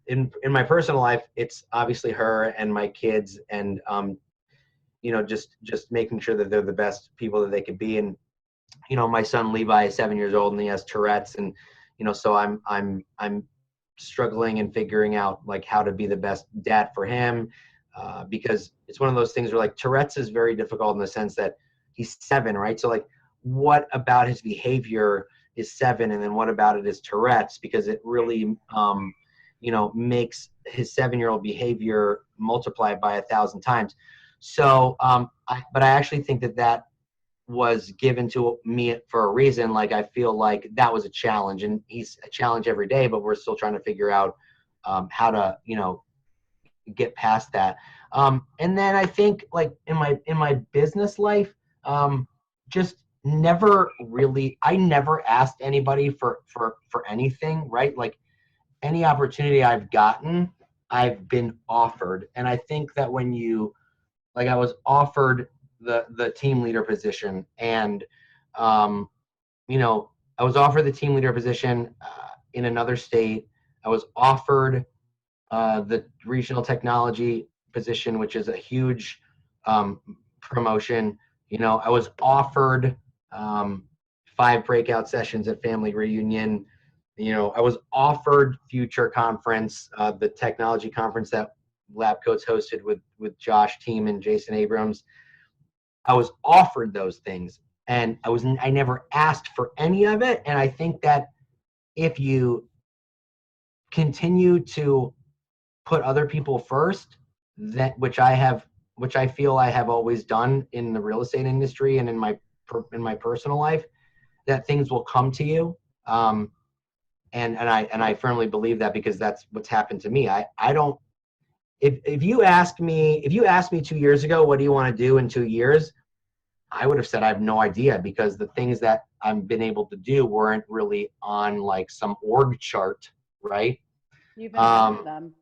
in my personal life, it's obviously her and my kids, and just making sure that they're the best people that they could be. And my son Levi is 7 years old and he has Tourette's, and so I'm struggling and figuring out, like, how to be the best dad for him, because it's one of those things where, like, Tourette's is very difficult in the sense that he's 7, right? So, like, what about his behavior is 7, and then what about it is Tourette's, because it really, makes his 7-year-old behavior multiplied by 1,000 times. So, but I actually think that was given to me for a reason. Like, I feel like that was a challenge, and he's a challenge every day, but we're still trying to figure out how to, get past that. And then I think, like, in my business life, just never really, I never asked anybody for anything, right? Like, any opportunity I've gotten, I've been offered. And I think that when I was offered the team leader position, and I was offered the team leader position in another state. I was offered the regional technology position, which is a huge promotion. I was offered 5 breakout sessions at family reunion. I was offered Future Conference, the technology conference that Lab Coats hosted with Josh Team and Jason Abrams. I was offered those things, and I never asked for any of it. And I think that if you continue to put other people first, which I feel I have always done in the real estate industry and in my personal life, that things will come to you. And I firmly believe that, because that's what's happened to me. I don't, if you asked me 2 years ago, what do you want to do in 2 years? I would have said I have no idea, because the things that I've been able to do weren't really on like some org chart, right? You've invented them.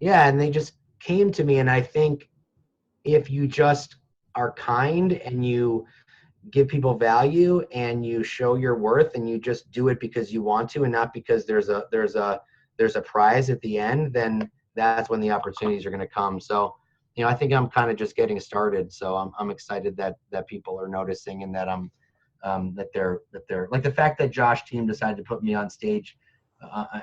Yeah, and they just came to me. And I think if you just are kind and you give people value and you show your worth and you just do it because you want to and not because there's a prize at the end, then that's when the opportunities are going to come. So, I think I'm kind of just getting started. So I'm excited that people are noticing, and that that they're like, the fact that Josh Team decided to put me on stage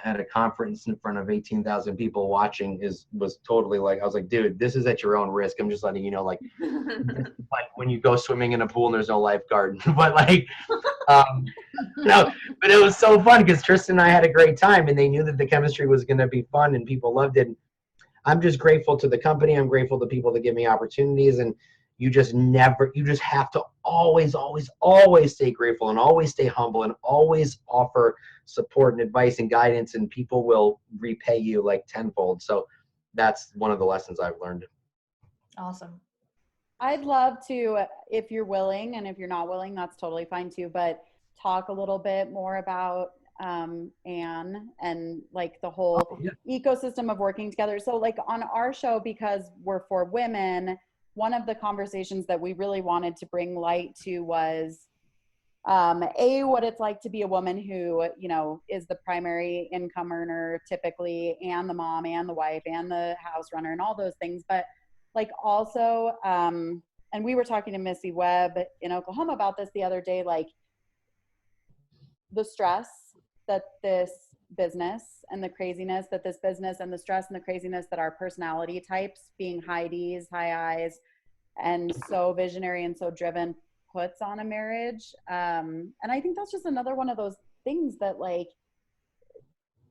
at a conference in front of 18,000 people watching was totally like, I was like, dude, this is at your own risk. I'm just letting you know, like, like when you go swimming in a pool and there's no lifeguard. But like, no, but it was so fun because Tristan and I had a great time, and they knew that the chemistry was going to be fun and people loved it. I'm just grateful to the company. I'm grateful to people that give me opportunities, and you just have to always stay grateful, and always stay humble, and always offer support and advice and guidance, and people will repay you like tenfold. So that's one of the lessons I've learned. Awesome. I'd love to, if you're willing, and if you're not willing, that's totally fine too, but talk a little bit more about Anne and like the whole ecosystem of working together. So like on our show, because we're for women, one of the conversations that we really wanted to bring light to was what it's like to be a woman who, is the primary income earner typically, and the mom and the wife and the house runner and all those things. But like also, and we were talking to Missy Webb in Oklahoma about this the other day, like the stress that this business and the craziness that this business and the stress and the craziness that our personality types, being high D's, high I's, and so visionary and so driven, puts on a marriage. And I think that's just another one of those things that like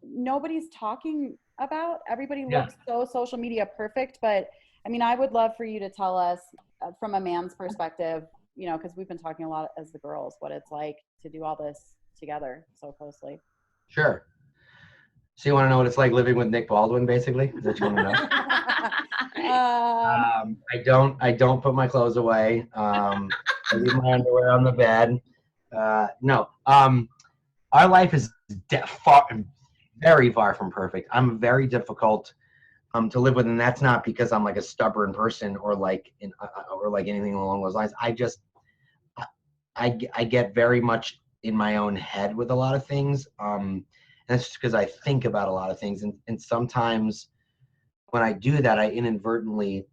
nobody's talking about. Everybody looks so social media perfect, but I mean, I would love for you to tell us from a man's perspective, because we've been talking a lot as the girls, what it's like to do all this together so closely. Sure. So you want to know what it's like living with Nick Baldwin, basically? Is that what you want to know? I don't put my clothes away. I leave my underwear on the bed. No. Our life is very far from perfect. I'm very difficult to live with, and that's not because I'm like a stubborn person or like anything along those lines. I get very much in my own head with a lot of things. And that's just because I think about a lot of things. And sometimes when I do that, I inadvertently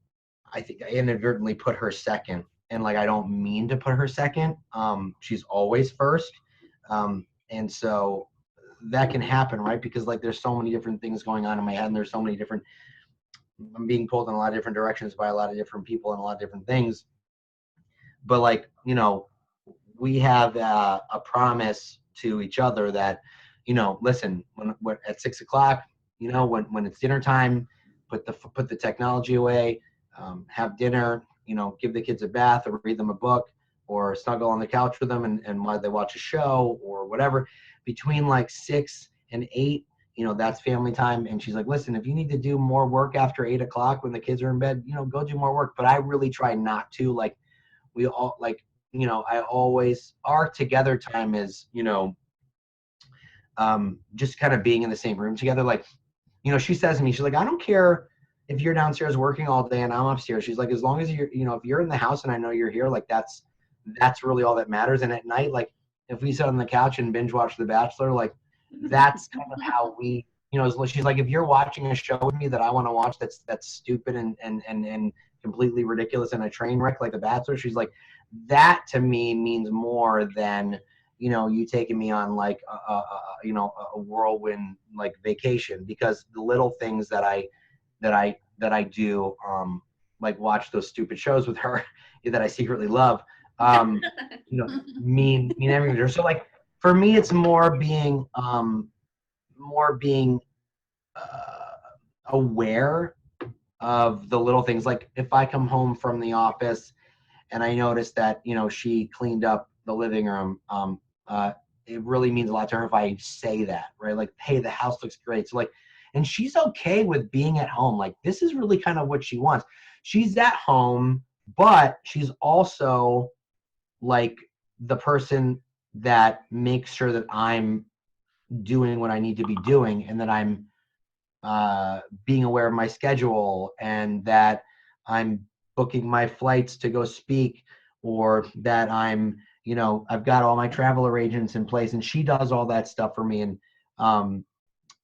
put her second. And like, I don't mean to put her second. She's always first. And so that can happen, right? Because like, there's so many different things going on in my head, and there's so many different, I'm being pulled in a lot of different directions by a lot of different people and a lot of different things. But like, we have a promise to each other that, listen, when at 6 o'clock, when it's dinner time, put the technology away, have dinner, give the kids a bath or read them a book or snuggle on the couch with them and while they watch a show or whatever. Between like 6 and 8, that's family time. And she's like, listen, if you need to do more work after 8 o'clock when the kids are in bed, go do more work. But I really try not to. Like, we all, like, I always, our together time is, just kind of being in the same room together. Like, she says to me, she's like, I don't care if you're downstairs working all day and I'm upstairs. She's like, as long as you're, if you're in the house and I know you're here, like that's really all that matters. And at night, like if we sit on the couch and binge watch The Bachelor, like that's kind of how we, she's like, if you're watching a show with me that I want to watch, that's stupid and completely ridiculous and a train wreck like The Bachelor, she's like, that to me means more than, you taking me on like a whirlwind like vacation, because the little things that I do, like watch those stupid shows with her that I secretly love, mean everything to her. So like for me, it's more being aware of the little things. Like if I come home from the office and I notice that, she cleaned up the living room, it really means a lot to her if I say that, right? Like, hey, the house looks great. So like, and she's okay with being at home. Like, this is really kind of what she wants. She's at home, but she's also like the person that makes sure that I'm doing what I need to be doing and that I'm being aware of my schedule and that I'm booking my flights to go speak, or that I'm, I've got all my travel arrangements in place, and she does all that stuff for me. And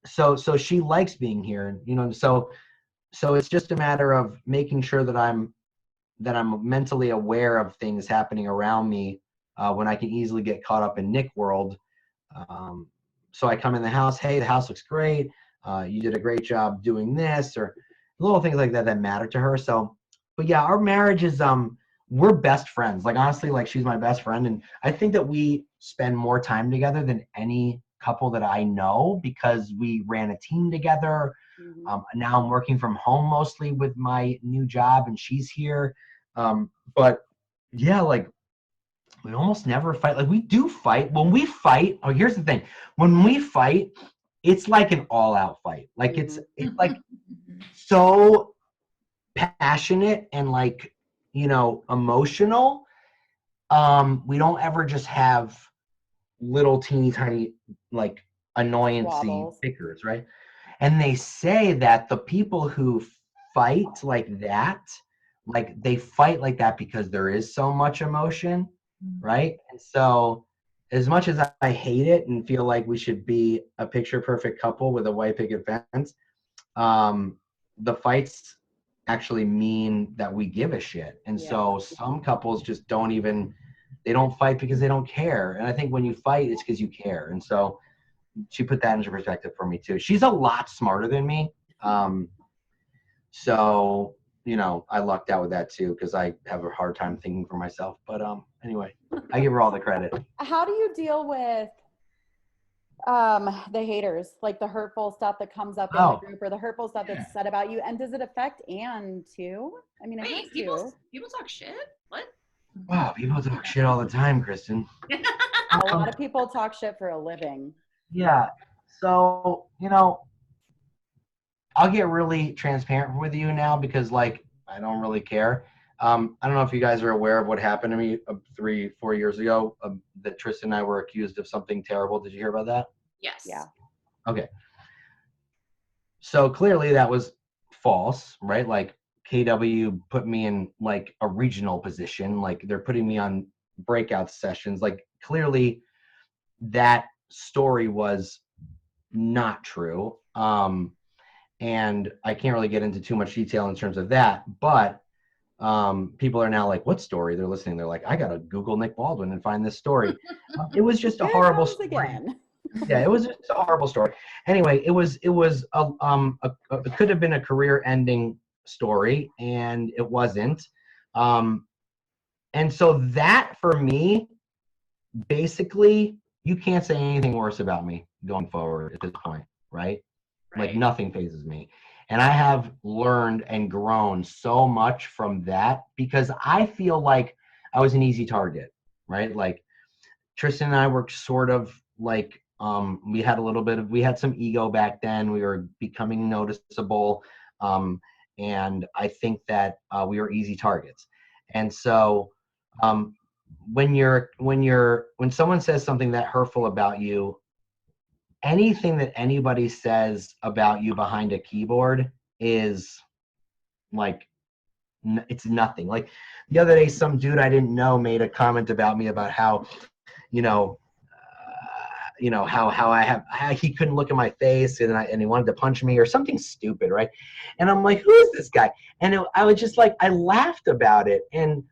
so she likes being here, and so it's just a matter of making sure that I'm mentally aware of things happening around me when I can easily get caught up in Nick world. So I come in the house, hey, the house looks great. You did a great job doing this, or little things like that matter to her. So, but yeah, our marriage is, we're best friends. Like, honestly, like she's my best friend. And I think that we spend more time together than any couple that I know, because we ran a team together. Now I'm working from home mostly with my new job, and she's here. But yeah, like we almost never fight. Like we do fight. When we fight, oh, here's the thing. When we fight, it's like an all-out fight. Like it's like so passionate and like, emotional. We don't ever just have little teeny tiny like annoyancy bickers, right? And they say that the people who fight like that, like they fight like that because there is so much emotion, right? And so as much as I hate it and feel like we should be a picture perfect couple with a white picket fence, the fights actually mean that we give a shit. And so some couples just they don't fight because they don't care. And I think when you fight, it's because you care. And so she put that into perspective for me too. She's a lot smarter than me. So, I lucked out with that too, because I have a hard time thinking for myself. But anyway, I give her all the credit. How do you deal with the haters, like the hurtful stuff that comes up in the group, or the hurtful stuff that's said about you? And does it affect Anne too? I mean, wait, people talk shit? What? Wow, people talk shit all the time, Kristen. A lot of people talk shit for a living. Yeah. So, I'll get really transparent with you now, because like, I don't really care. I don't know if you guys are aware of what happened to me 3-4 years ago, that Tristan and I were accused of something terrible. Did you hear about that? Yes. Yeah. Okay. So clearly that was false, right? Like KW put me in like a regional position. Like they're putting me on breakout sessions. Like clearly that story was not true. And I can't really get into too much detail in terms of that, but people are now like, what story? They're listening. They're like, I got to Google Nick Baldwin and find this story. It was just a horrible story. Again. Yeah, it was just a horrible story. Anyway, it could have been a career-ending story, and it wasn't. And so that for me basically, you can't say anything worse about me going forward at this point, right? Like Right. nothing phases me. And I have learned and grown so much from that because I feel like I was an easy target, right? Like Tristan and I were sort of like, we had some ego back then. We were becoming noticeable. And I think that we were easy targets. And so um, when someone says something that hurtful about you, anything that anybody says about you behind a keyboard is like it's nothing. Like the other day, some dude I didn't know made a comment about me about how, you know, how he couldn't look at my face and he wanted to punch me or something stupid, right? And I'm like, who is this guy? And I was just like, I laughed about it, and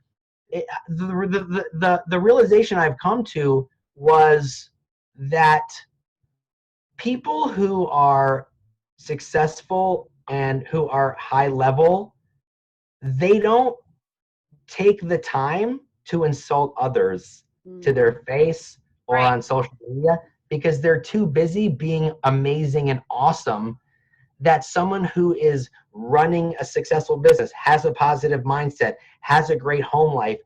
the realization I've come to was that people who are successful and who are high level, they don't take the time to insult others to their face or Right. on social media because they're too busy being amazing and awesome. That someone who is running a successful business, has a positive mindset, has a great home life,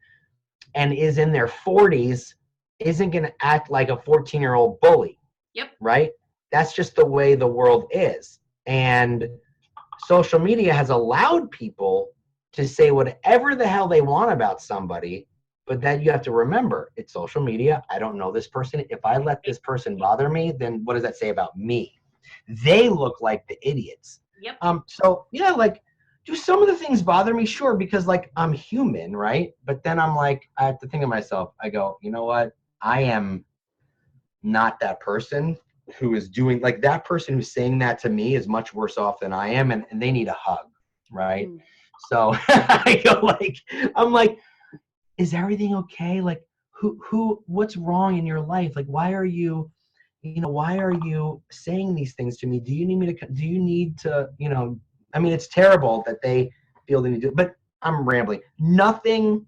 and is in their 40s isn't going to act like a 14-year-old bully. Yep. Right? That's just the way the world is. And social media has allowed people to say whatever the hell they want about somebody, but then you have to remember, it's social media. I don't know this person. If I let this person bother me, then what does that say about me? They look like the idiots. Yep. So yeah, like, do some of the things bother me? Sure, because like I'm human, right? But then I'm like, I have to think of myself. I go, you know what? I am not that person who is doing, like, that person who's saying that to me is much worse off than I am, and they need a hug, right? So I go like, I'm like, is everything okay? Like, what's wrong in your life? Like, why are you saying these things to me? Do you need to, I mean, it's terrible that they feel they need to, but I'm rambling. Nothing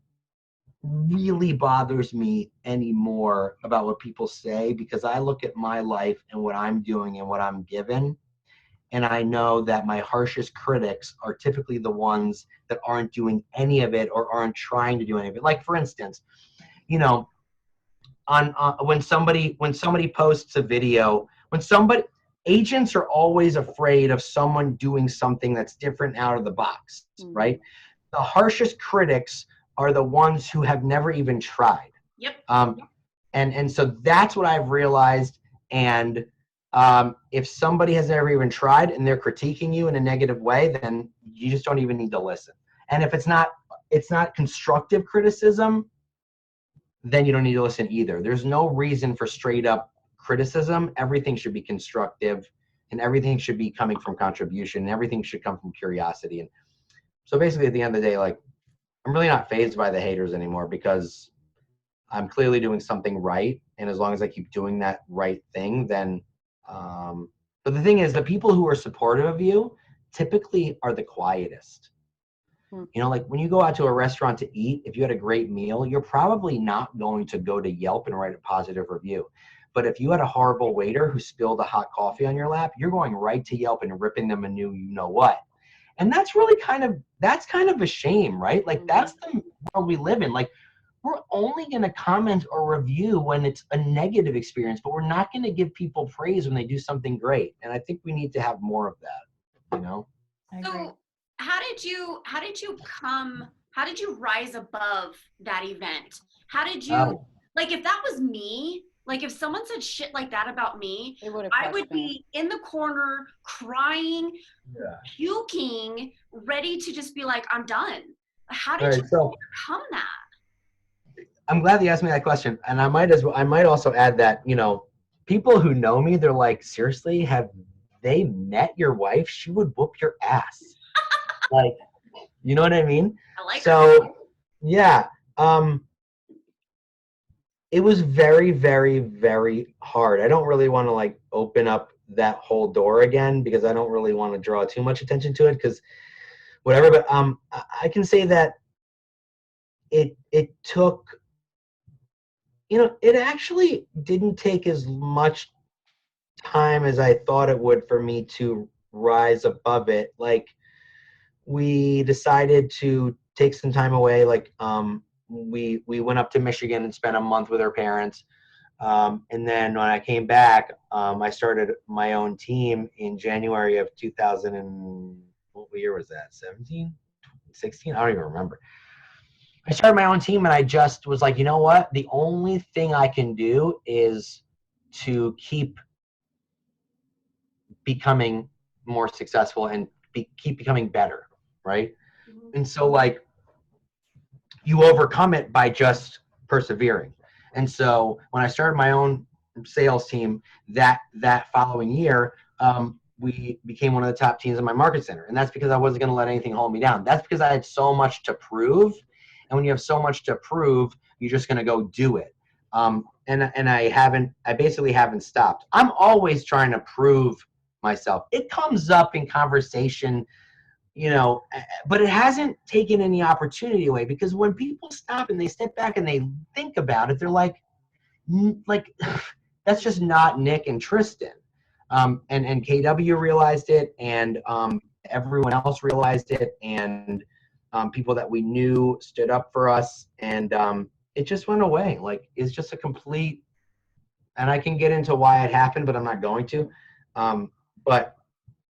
really bothers me anymore about what people say because I look at my life and what I'm doing and what I'm given. And I know that my harshest critics are typically the ones that aren't doing any of it or aren't trying to do any of it. Like, for instance, on when somebody posts a video, agents are always afraid of someone doing something that's different out of the box, right? The harshest critics are the ones who have never even tried. Yep. And so that's what I've realized. And if somebody has never even tried and they're critiquing you in a negative way, then you just don't even need to listen. And if it's not constructive criticism, then you don't need to listen either. There's no reason for straight up criticism. Everything should be constructive, and everything should be coming from contribution, and everything should come from curiosity. And so basically at the end of the day, like, I'm really not fazed by the haters anymore because I'm clearly doing something right. And as long as I keep doing that right thing, then, but the thing is, the people who are supportive of you typically are the quietest. Like when you go out to a restaurant to eat, if you had a great meal, you're probably not going to go to Yelp and write a positive review. But if you had a horrible waiter who spilled a hot coffee on your lap, you're going right to Yelp and ripping them a new you-know-what. And that's really kind of a shame, right? Like, that's the world we live in. Like, we're only going to comment or review when it's a negative experience, but we're not going to give people praise when they do something great. And I think we need to have more of that, So how did you rise above that event? How did you, like, if that was me, like if someone said shit like that about me, I would be in the corner crying, puking, ready to just be like, I'm done. How did you overcome that? I'm glad you asked me that question. And I might also add that, people who know me, they're like, seriously, have they met your wife? She would whoop your ass. Like, you know what I mean? I like so her. Yeah. It was very, very, very hard. I don't really want to like open up that whole door again because I don't really want to draw too much attention to it because whatever, but I can say that it took it actually didn't take as much time as I thought it would for me to rise above it. Like, we decided to take some time away. Like, we went up to Michigan and spent a month with our parents. And then when I came back, I started my own team in January of 2000 and what year was that? 17, 16? I don't even remember. I started my own team and I just was like, you know what? The only thing I can do is to keep becoming more successful and keep becoming better, right? Mhm. And so, like, you overcome it by just persevering. And so when I started my own sales team that following year, we became one of the top teams in my market center. And that's because I wasn't going to let anything hold me down. That's because I had so much to prove. And when you have so much to prove, you're just going to go do it. And I basically haven't stopped. I'm always trying to prove myself. It comes up in conversation, but it hasn't taken any opportunity away, because when people stop and they step back and they think about it, they're like that's just not Nick and Tristan. And KW realized it, and everyone else realized it, and people that we knew stood up for us, and it just went away. Like, it's just a complete, and I can get into why it happened, but I'm not going to. But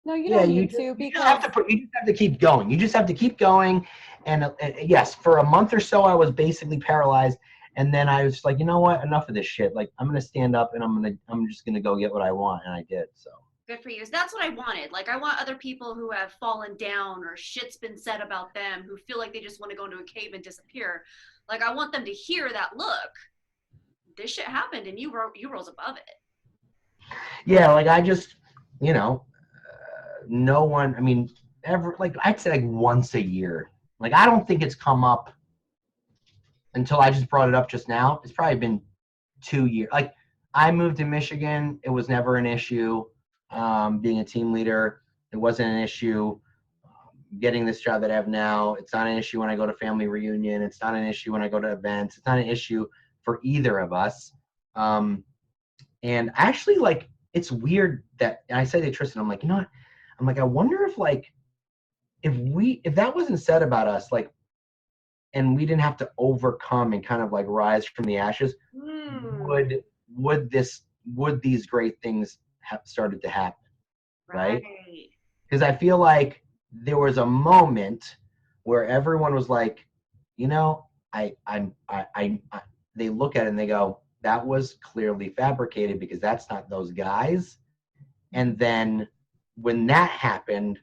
No, you yeah, don't you need just, to, you because just have to you just have to keep going. You just have to keep going. And yes, for a month or so, I was basically paralyzed. And then I was like, you know what? Enough of this shit. Like, I'm gonna stand up and I'm just gonna go get what I want, and I did. So. Good for you. So that's what I wanted. Like, I want other people who have fallen down or shit's been said about them, who feel like they just want to go into a cave and disappear. Like, I want them to hear that, look, this shit happened and you rose above it. Yeah, like, I just, no one. I mean, ever, like, I'd say like once a year. Like, I don't think it's come up until I just brought it up just now. It's probably been 2 years. Like, I moved to Michigan. It was never an issue. Being a team leader, it wasn't an issue. Getting this job that I have now, it's not an issue when I go to family reunion. It's not an issue when I go to events. It's not an issue for either of us. And actually, like, it's weird that, and I say to Tristan, I'm like, you know what? I'm like, I wonder if, like, if that wasn't said about us, like, and we didn't have to overcome and kind of like rise from the ashes, would these great things have started to happen, right? Because I feel like there was a moment where everyone was like, they look at it and they go, that was clearly fabricated, because that's not those guys. And then when that happened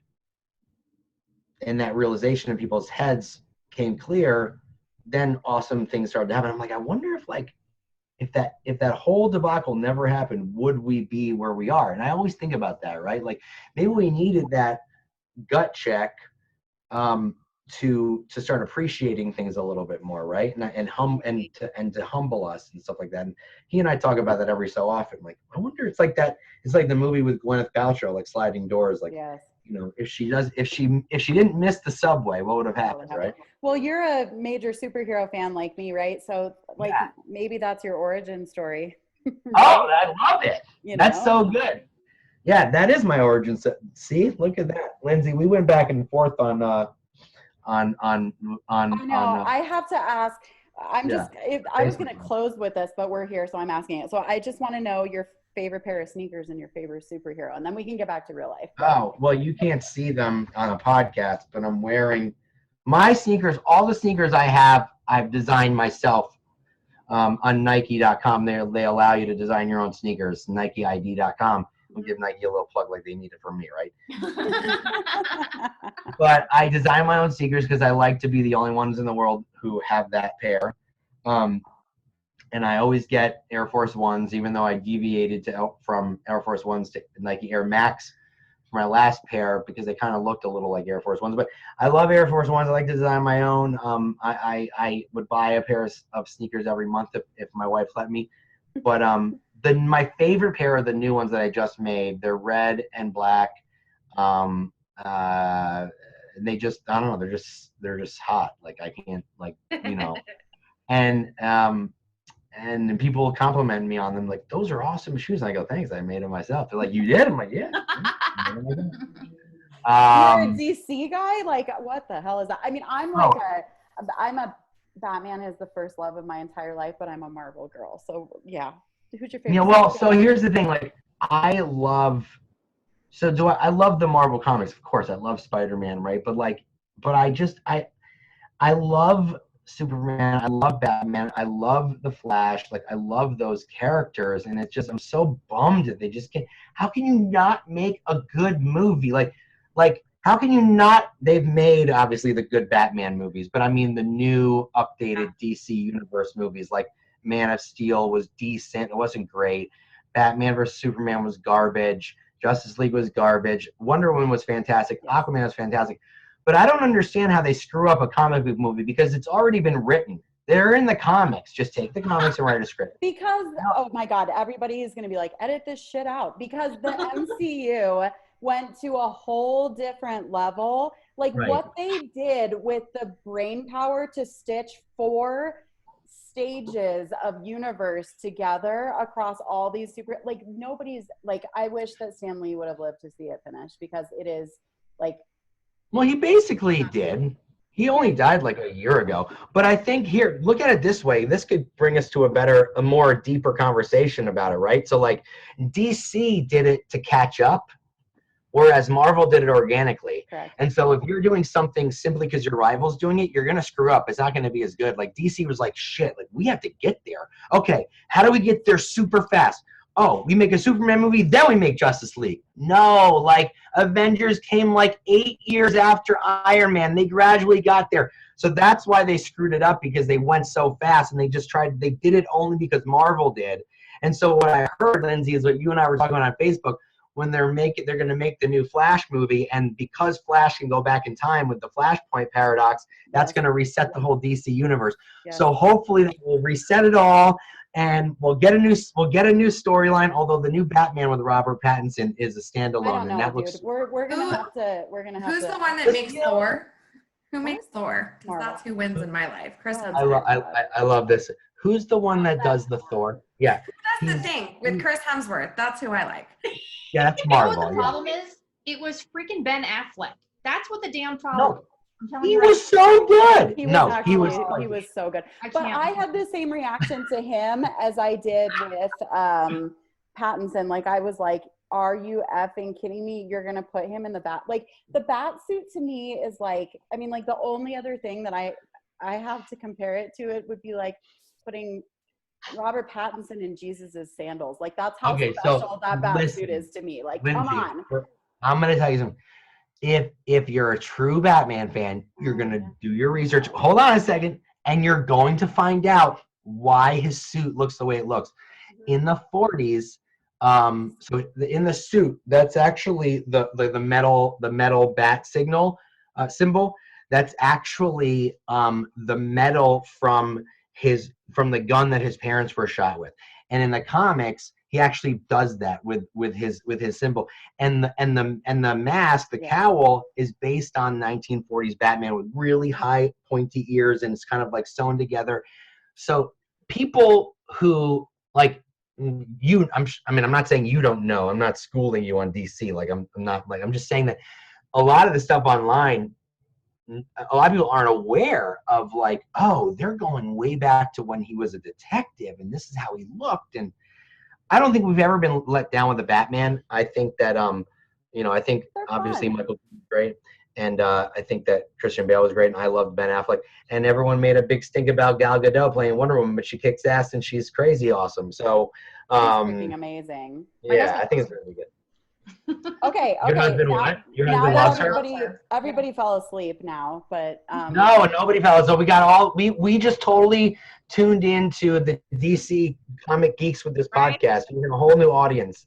and that realization in people's heads came clear, then awesome things started to happen. I'm like, I wonder if that whole debacle never happened, would we be where we are? And I always think about that, right? Like, maybe we needed that gut check to start appreciating things a little bit more, right? And to humble us and stuff like that. And he and I talk about that every so often. Like, I wonder, it's like that. It's like the movie with Gwyneth Paltrow, like Sliding Doors. Like, yes. if she didn't miss the subway, what would have happened, right? Well, you're a major superhero fan like me, right? So, like, maybe that's your origin story. Right? Oh, I love it. That's so good. Yeah, that is my origin. See, look at that, Lindsay. We went back and forth on. I know. I have to ask. I was going to close with this, but we're here, so I'm asking it. So I just want to know your favorite pair of sneakers and your favorite superhero, and then we can get back to real life. Oh, well, you can't see them on a podcast, but I'm wearing my sneakers. All the sneakers I have, I've designed myself on Nike.com. They allow you to design your own sneakers. NikeID.com. We'll give Nike a little plug like they need it from me, right? But I design my own sneakers because I like to be the only ones in the world who have that pair. And I always get Air Force Ones, even though I deviated from Air Force Ones to Nike Air Max for my last pair, because they kind of looked a little like Air Force Ones. But I love Air Force Ones. I like to design my own. I would buy a pair of sneakers every month if my wife let me. But my favorite pair are the new ones that I just made. They're red and black. They just, I don't know, they're just hot. Like, I can't, like, and and people compliment me on them, like, those are awesome shoes. And I go, thanks, I made them myself. They're like, you did? I'm like, yeah. You're a DC guy? Like, what the hell is that? I mean, I'm like I'm a Batman is the first love of my entire life, but I'm a Marvel girl. So yeah. Who's your favorite? Yeah, well, so here's the thing, like, I love the Marvel comics, of course. I love Spider-Man, right? But I love Superman, I love Batman, I love the Flash, like, I love those characters, and it's just, I'm so bummed that they just can't. How can you not make a good movie? Like how can you not? They've made, obviously, the good Batman movies, but I mean the new updated DC Universe movies, like Man of Steel was decent, it wasn't great. Batman vs Superman was garbage. Justice League was garbage. Wonder Woman was fantastic. Aquaman was fantastic. But I don't understand how they screw up a comic book movie because it's already been written. They're in the comics. Just take the comics and write a script. Because, oh my God, everybody is going to be like, edit this shit out. Because the MCU went to a whole different level. Like, what they did with the brain power to stitch 4 stages of universe together across all these super, like, nobody's, like, I wish that Stan Lee would have lived to see it finish, because it is, like, well, he basically did. He only died like a year ago. But I think here, look at it this way. This could bring us to a more deeper conversation about it, right? So, like, DC did it to catch up, whereas Marvel did it organically. Correct. And so if you're doing something simply because your rival's doing it, you're going to screw up. It's not going to be as good. Like, DC was like, shit, like, we have to get there. Okay, how do we get there super fast? Oh, we make a Superman movie, then we make Justice League. No, like, Avengers came like 8 years after Iron Man. They gradually got there. So that's why they screwed it up, because they went so fast, and they did it only because Marvel did. And so what I heard, Lindsay, is what you and I were talking about on Facebook, when they're going to make the new Flash movie, and because Flash can go back in time with the Flashpoint paradox, that's going to reset the whole DC universe. Yes. So hopefully they will reset it all, and we'll get a new storyline. Although the new Batman with Robert Pattinson is a standalone, I don't know, and that dude. looks. We're gonna have to. Who's the one that makes Thor? Who makes Thor? Because that's who wins in my life. Chris Hemsworth. I love this. Who's the one that does the Thor? Yeah. That's the thing with Chris Hemsworth. That's who I like. Yeah, that's Marvel. You know what the problem is? It was freaking Ben Affleck. That's what the damn problem. No. He was so good. He was so good. But I had the same reaction to him as I did with Pattinson. Like, I was like, are you effing kidding me? You're going to put him in the bat. Like, the bat suit to me is like, I mean, like, the only other thing that I have to compare it to, it would be like putting Robert Pattinson in Jesus's sandals. Like, that's how special that bat suit is to me. Like, Lindsay, come on. I'm going to tell you something. If you're a true Batman fan, you're going to do your research. Hold on a second. And you're going to find out why his suit looks the way it looks. In the 40s, so in the suit, that's actually the metal bat symbol. That's actually the metal from the gun that his parents were shot with. And in the comics, he actually does that with his symbol. And the mask, the cowl, is based on 1940s Batman with really high pointy ears, and it's kind of like sewn together. So people who like you, I'm not saying you don't know. I'm not schooling you on DC. Like, I'm just saying that a lot of the stuff online, a lot of people aren't aware of, like, oh, they're going way back to when he was a detective, and this is how he looked. And I don't think we've ever been let down with the Batman. I think that I think obviously Michael was great, and I think that Christian Bale was great, and I love Ben Affleck. And everyone made a big stink about Gal Gadot playing Wonder Woman, but she kicks ass and she's crazy awesome. So she's freaking amazing. Yeah, I think it's really good. Okay. Your husband what? Your husband loves her? Everybody fell asleep now, but no, nobody fell asleep. We got we just totally tuned into the DC comic geeks with this podcast. We have a whole new audience.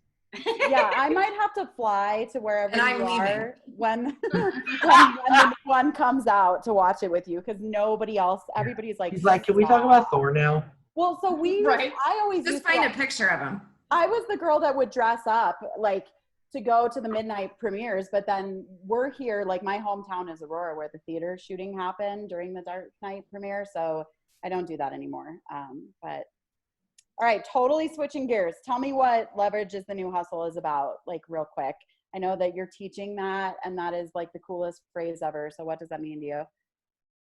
Yeah, I might have to fly to wherever you are when the one comes out to watch it with you, because nobody else, everybody's like, he's like, can we talk about Thor now? Well, so I always just find a picture of him. I was the girl that would dress up like to go to the midnight premieres, but then we're here, like, my hometown is Aurora, where the theater shooting happened during the Dark Knight premiere, so I don't do that anymore. But All right, totally switching gears. Tell me what Leverage is the New Hustle is about, like real quick. I know that you're teaching that, and that is like the coolest phrase ever. So what does that mean to you?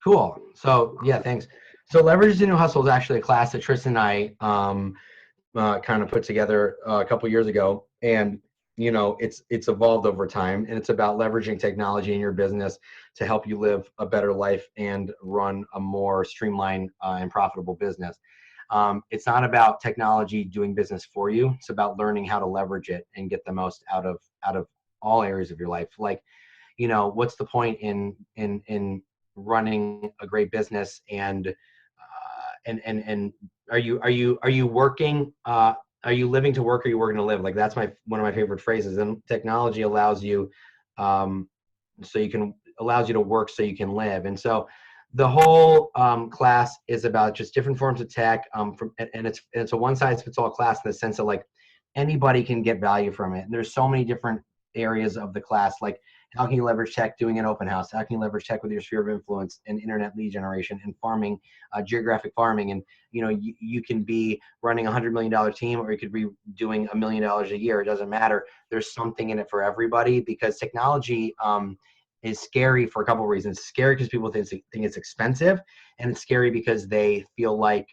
Cool. So yeah, thanks. So Leverage the New Hustle is actually a class that Tristan and I kind of put together a couple years ago, and it's evolved over time, and it's about leveraging technology in your business to help you live a better life and run a more streamlined and profitable business. It's not about technology doing business for you. It's about learning how to leverage it and get the most out of all areas of your life. Like, what's the point in running a great business and are you working? Are you living to work, or are you working to live? Like, that's one of my favorite phrases. And technology allows you allows you to work so you can live. And so the whole class is about just different forms of tech. And it's a one size fits all class in the sense that like anybody can get value from it. And there's so many different areas of the class, like how can you leverage tech doing an open house? How can you leverage tech with your sphere of influence and internet lead generation and farming, geographic farming? And you can be running $100 million team, or you could be doing $1 million a year. It doesn't matter. There's something in it for everybody, because technology is scary for a couple of reasons. It's scary because people think it's expensive, and it's scary because they feel like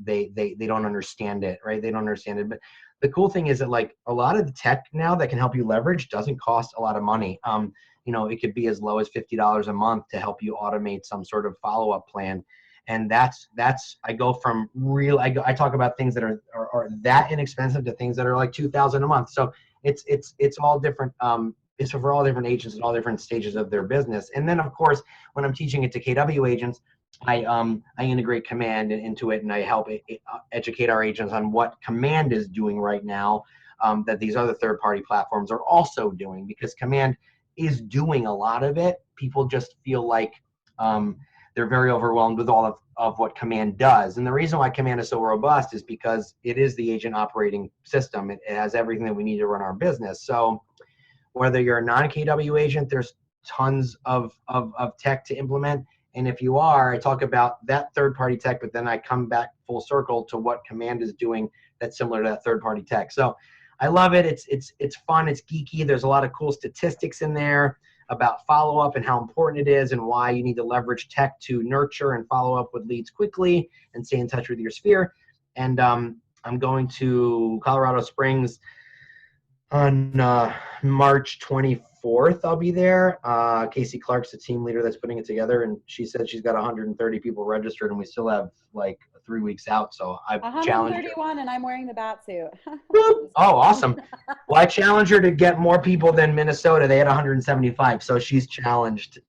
they don't understand it, right? They don't understand it. But the cool thing is that like a lot of the tech now that can help you leverage doesn't cost a lot of money. It could be as low as $50 a month to help you automate some sort of follow-up plan. And that's I go from I talk about things that are that inexpensive to things that are like $2,000 a month. So it's all different. It's for all different agents at all different stages of their business. And then of course, when I'm teaching it to KW agents, I integrate Command into it, and I help educate our agents on what Command is doing right now that these other third-party platforms are also doing, because Command is doing a lot of it. People just feel like they're very overwhelmed with all of what Command does. And the reason why Command is so robust is because it is the agent operating system. It has everything that we need to run our business. So whether you're a non-KW agent, there's tons of tech to implement. And if you are, I talk about that third-party tech, but then I come back full circle to what Command is doing that's similar to that third-party tech. So I love it. It's fun. It's geeky. There's a lot of cool statistics in there about follow-up and how important it is, and why you need to leverage tech to nurture and follow up with leads quickly and stay in touch with your sphere. And I'm going to Colorado Springs on March 24th. I'll be there. Casey Clark's the team leader that's putting it together, and she said she's got 130 people registered, and we still have like 3 weeks out. So I've challenged her. 131, and I'm wearing the bat suit. Oh, awesome. Well, I challenged her to get more people than Minnesota. They had 175, so she's challenged.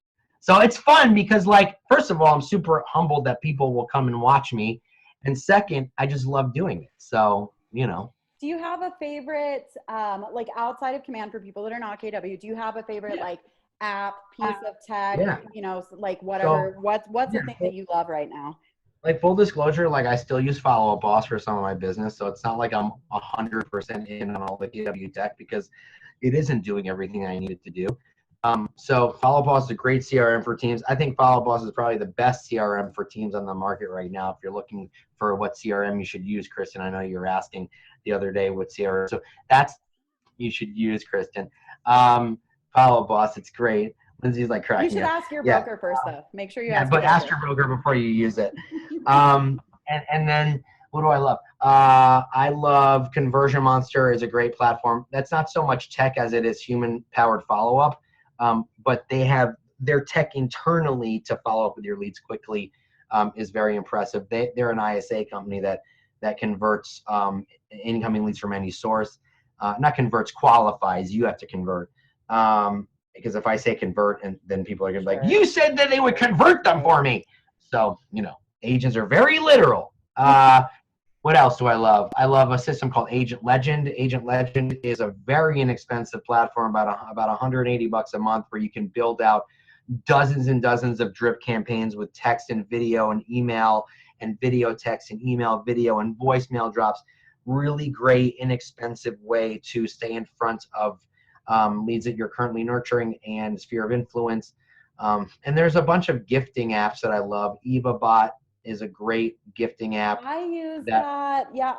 So it's fun because, like, first of all, I'm super humbled that people will come and watch me, and second, I just love doing it. So, Do you have a favorite, like outside of Command, for people that are not KW, do you have a favorite like app, piece of tech, like whatever, So, what's the thing that you love right now? Like, full disclosure, like I still use Follow Up Boss for some of my business. So it's not like I'm 100% in on all the KW tech, because it isn't doing everything I need it to do. So Follow Up Boss is a great CRM for teams. I think Follow Up Boss is probably the best CRM for teams on the market right now. If you're looking for what CRM you should use, Kristen, I know you were asking the other day what CRM. So you should use, Kristen. Follow Up Boss, it's great. Lindsay's like cracking. You should ask your broker first, though. Make sure you ask. But ask your broker before you use it. And then what do I love? I love Conversion Monster is a great platform. That's not so much tech as it is human-powered follow-up. But they have their tech internally to follow up with your leads quickly is very impressive. They're an ISA company that converts incoming leads from any source. Not converts, qualifies. You have to convert. Because if I say convert, and then people are gonna be like, you said that they would convert them for me. So, agents are very literal. What else do I love? I love a system called Agent Legend. Agent Legend is a very inexpensive platform, about $180 a month, where you can build out dozens and dozens of drip campaigns with text and video and email and video text and email video and voicemail drops. Really great, inexpensive way to stay in front of leads that you're currently nurturing and sphere of influence. And there's a bunch of gifting apps that I love. EvaBot is a great gifting app. I use that. Yeah,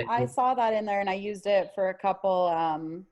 I saw that in there, and I used it for a couple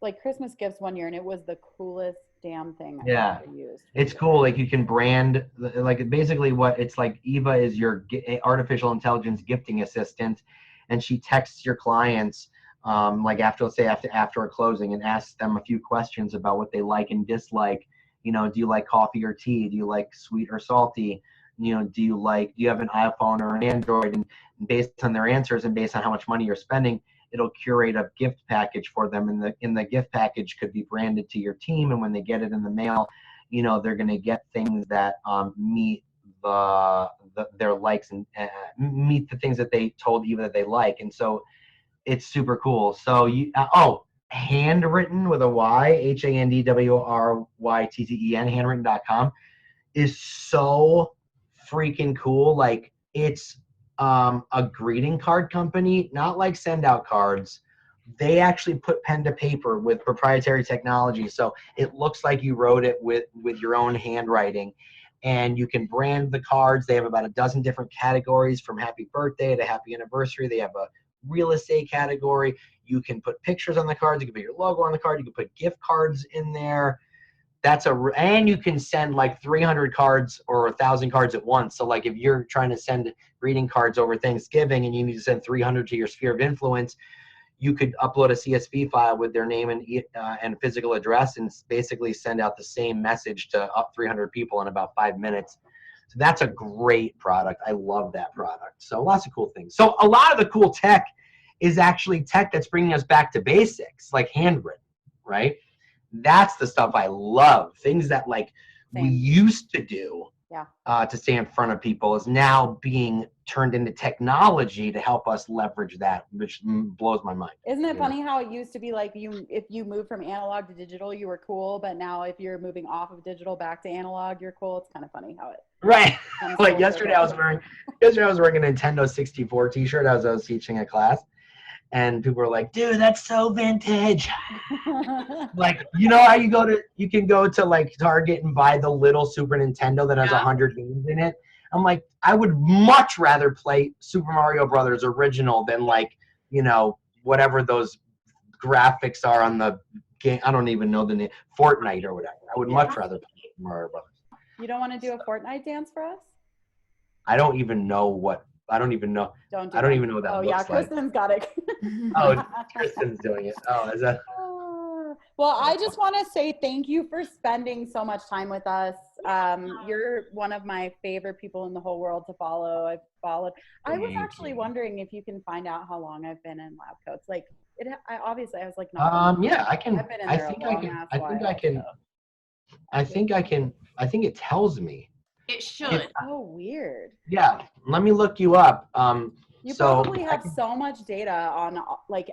like Christmas gifts one year, and it was the coolest damn thing I've ever used. It's cool. Like, you can brand, like, basically what it's like, Eva is your artificial intelligence gifting assistant, and she texts your clients like after a closing, and asks them a few questions about what they like and dislike. You know, do you like coffee or tea? Do you like sweet or salty? You know, do you have an iPhone or an Android? And based on their answers and based on how much money you're spending, it'll curate a gift package for them. And the gift package could be branded to your team. And when they get it in the mail, you know, they're going to get things that meet their likes and meet the things that they told Eva that they like. And so it's super cool. So Handwritten with a Y, HANDWRYTTEN, handwritten.com is so freaking cool. Like, it's a greeting card company, not like send out cards. They actually put pen to paper with proprietary technology. So it looks like you wrote it with your own handwriting, and you can brand the cards. They have about a dozen different categories, from happy birthday to happy anniversary. They have a real estate category. You can put pictures on the cards. You can put your logo on the card. You can put gift cards in there. And you can send like 300 cards or 1,000 cards at once. So like, if you're trying to send greeting cards over Thanksgiving and you need to send 300 to your sphere of influence, you could upload a CSV file with their name and physical address, and basically send out the same message to up 300 people in about 5 minutes. So that's a great product. I love that product. So lots of cool things. So a lot of the cool tech is actually tech that's bringing us back to basics, like handwritten, right? That's the stuff I love. Things that like we used to do to stay in front of people is now being turned into technology to help us leverage that, which blows my mind. Isn't it funny how it used to be like if you moved from analog to digital, you were cool, but now if you're moving off of digital back to analog, you're cool. It's kind of funny how it. Right. Like yesterday I was wearing a Nintendo 64 t-shirt as I was teaching a class. And people were like, dude, that's so vintage. Like, you know how you can go to like Target and buy the little Super Nintendo that has 100 games in it? I'm like, I would much rather play Super Mario Brothers original than like, you know, whatever those graphics are on the game. I don't even know the name, Fortnite or whatever. I would much rather play Super Mario Brothers. You don't want to do a Fortnite dance for us? I don't even know what. I don't even know. I don't even know what that looks like. Kristen's got it. Oh, Kristen's doing it. Oh, is that? Well, I just want to say thank you for spending so much time with us. You're one of my favorite people in the whole world to follow. I've followed. I was actually wondering if you can find out how long I've been in lab coats. Like, I was like, no. Yeah, I can. I think it tells me. It should. Oh, weird. Yeah, let me look you up. You probably have so much data on like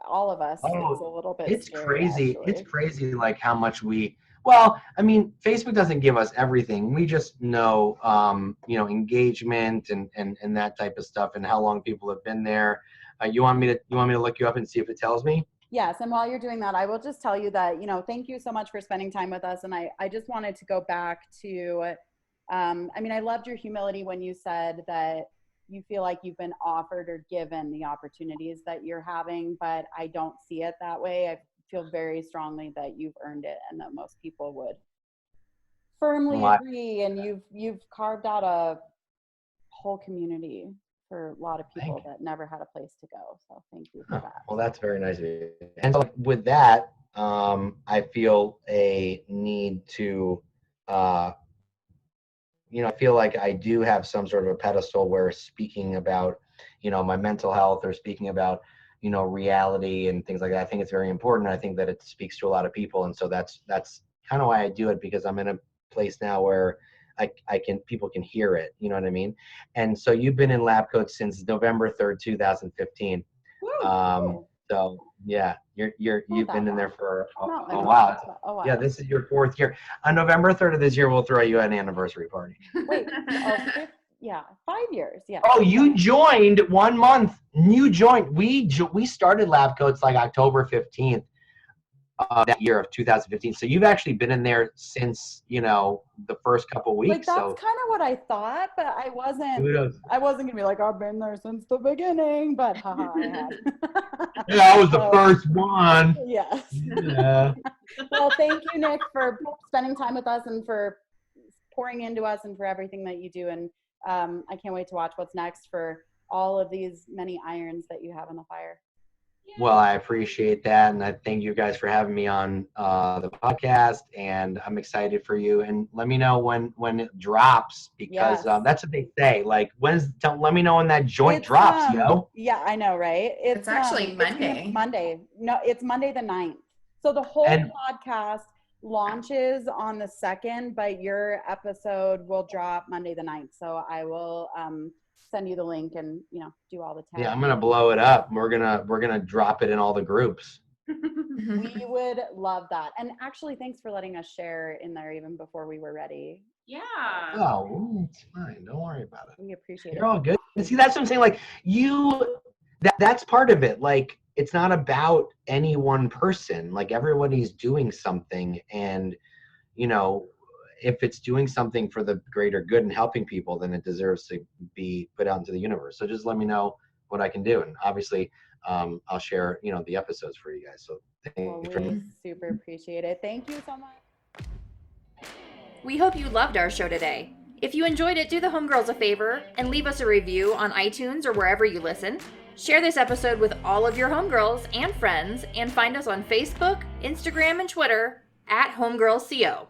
all of us. Oh, it's a little bit. It's scary, crazy. actually. It's crazy, like how much we. Well, I mean, Facebook doesn't give us everything. We just know, engagement and that type of stuff, and how long people have been there. You want me to look you up and see if it tells me? Yes, and while you're doing that, I will just tell you that, thank you so much for spending time with us. And I just wanted to go back to, I loved your humility when you said that you feel like you've been offered or given the opportunities that you're having, but I don't see it that way. I feel very strongly that you've earned it and that most people would firmly agree. And you've carved out a whole community for a lot of people that never had a place to go. So thank you for that. Well, that's very nice of you. And so with that, I feel a need to, I feel like I do have some sort of a pedestal where speaking about, my mental health or speaking about, reality and things like that, I think it's very important. I think that it speaks to a lot of people. And so that's kind of why I do it, because I'm in a place now where people can hear it, you know what I mean? And so you've been in lab coats since November 3rd, 2015. So yeah, you've been in there for a while. Yeah, this is your 4th year. On November 3rd of this year, we'll throw you an anniversary party. Wait, 5 years. Yeah. Oh, you joined 1 month. You joined. We started lab coats like October 15th. that year of 2015. So you've actually been in there since, you know, the first couple weeks. Like, that's so kind of what I thought, but I wasn't kudos. gonna be like, I've been there since the beginning, but haha, I had. Yeah, I was the first one. Yes. Yeah. Well, thank you, Nick, for spending time with us and for pouring into us and for everything that you do. And I can't wait to watch what's next for all of these many irons that you have on the fire. Well, I appreciate that, and I thank you guys for having me on the podcast, and I'm excited for you. And let me know when it drops, because Yes. that's what they say. Like, let me know when that joint It's, drops, yo. Yeah, I know, right? It's actually Monday. Monday. No, it's Monday the 9th. So the whole And- podcast launches on the 2nd, but your episode will drop Monday the 9th. So I will send you the link and, you know, do all the tags. Yeah, I'm gonna blow it up. We're gonna drop it in all the groups. We would love that. And actually, thanks for letting us share in there even before we were ready. Yeah. Oh, it's fine. Don't worry about it. We appreciate You're it. all good. See, that's what I'm saying. Like that's part of it. Like, it's not about any one person. Like, everybody's doing something, and you know, if it's doing something for the greater good and helping people, then it deserves to be put out into the universe. So just let me know what I can do, and obviously, I'll share, you know, the episodes for you guys. So Well, we super appreciate it. Thank you so much. We hope you loved our show today. If you enjoyed it, do the homegirls a favor and leave us a review on iTunes or wherever you listen. Share this episode with all of your homegirls and friends, and find us on Facebook, Instagram, and Twitter @HomegirlsCO.